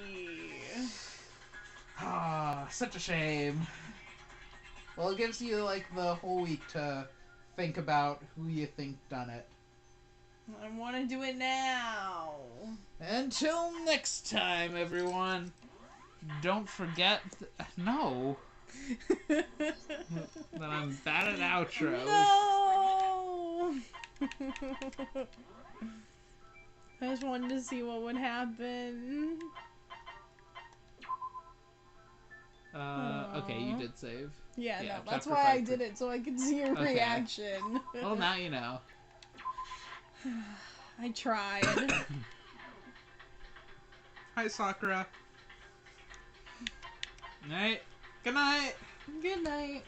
Speaker 3: Ah, such a shame. Well, it gives you like the whole week to think about who you think done it.
Speaker 2: I want to do it now.
Speaker 3: Until next time, everyone. Don't forget. No. That I'm bad at outros.
Speaker 2: No! I just wanted to see what would happen.
Speaker 3: Okay, you did save.
Speaker 2: Yeah,
Speaker 3: Yeah,
Speaker 2: no, that's
Speaker 3: chapter
Speaker 2: why I
Speaker 3: 5
Speaker 2: did it, so I could see your
Speaker 3: Okay.
Speaker 2: reaction.
Speaker 3: Well, now you know.
Speaker 2: I tried.
Speaker 3: Hi, Sakura. Night. Good night.
Speaker 2: Good night.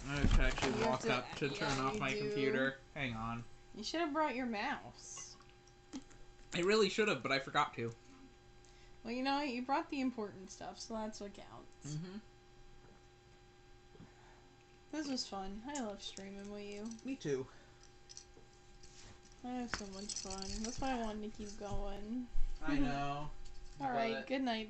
Speaker 3: I should actually
Speaker 2: You have
Speaker 3: walk
Speaker 2: to-
Speaker 3: up to turn
Speaker 2: yeah,
Speaker 3: off
Speaker 2: you
Speaker 3: my
Speaker 2: do.
Speaker 3: computer. Hang on.
Speaker 2: You should have brought your mouse.
Speaker 3: I really should have, but I forgot to.
Speaker 2: Well, you know, you brought the important stuff, so that's what counts.
Speaker 3: Mm-hmm.
Speaker 2: This was fun. I love streaming with you.
Speaker 3: Me too.
Speaker 2: I have so much fun. That's why I wanted to keep going.
Speaker 3: I know.
Speaker 2: Alright,
Speaker 3: But-
Speaker 2: good night.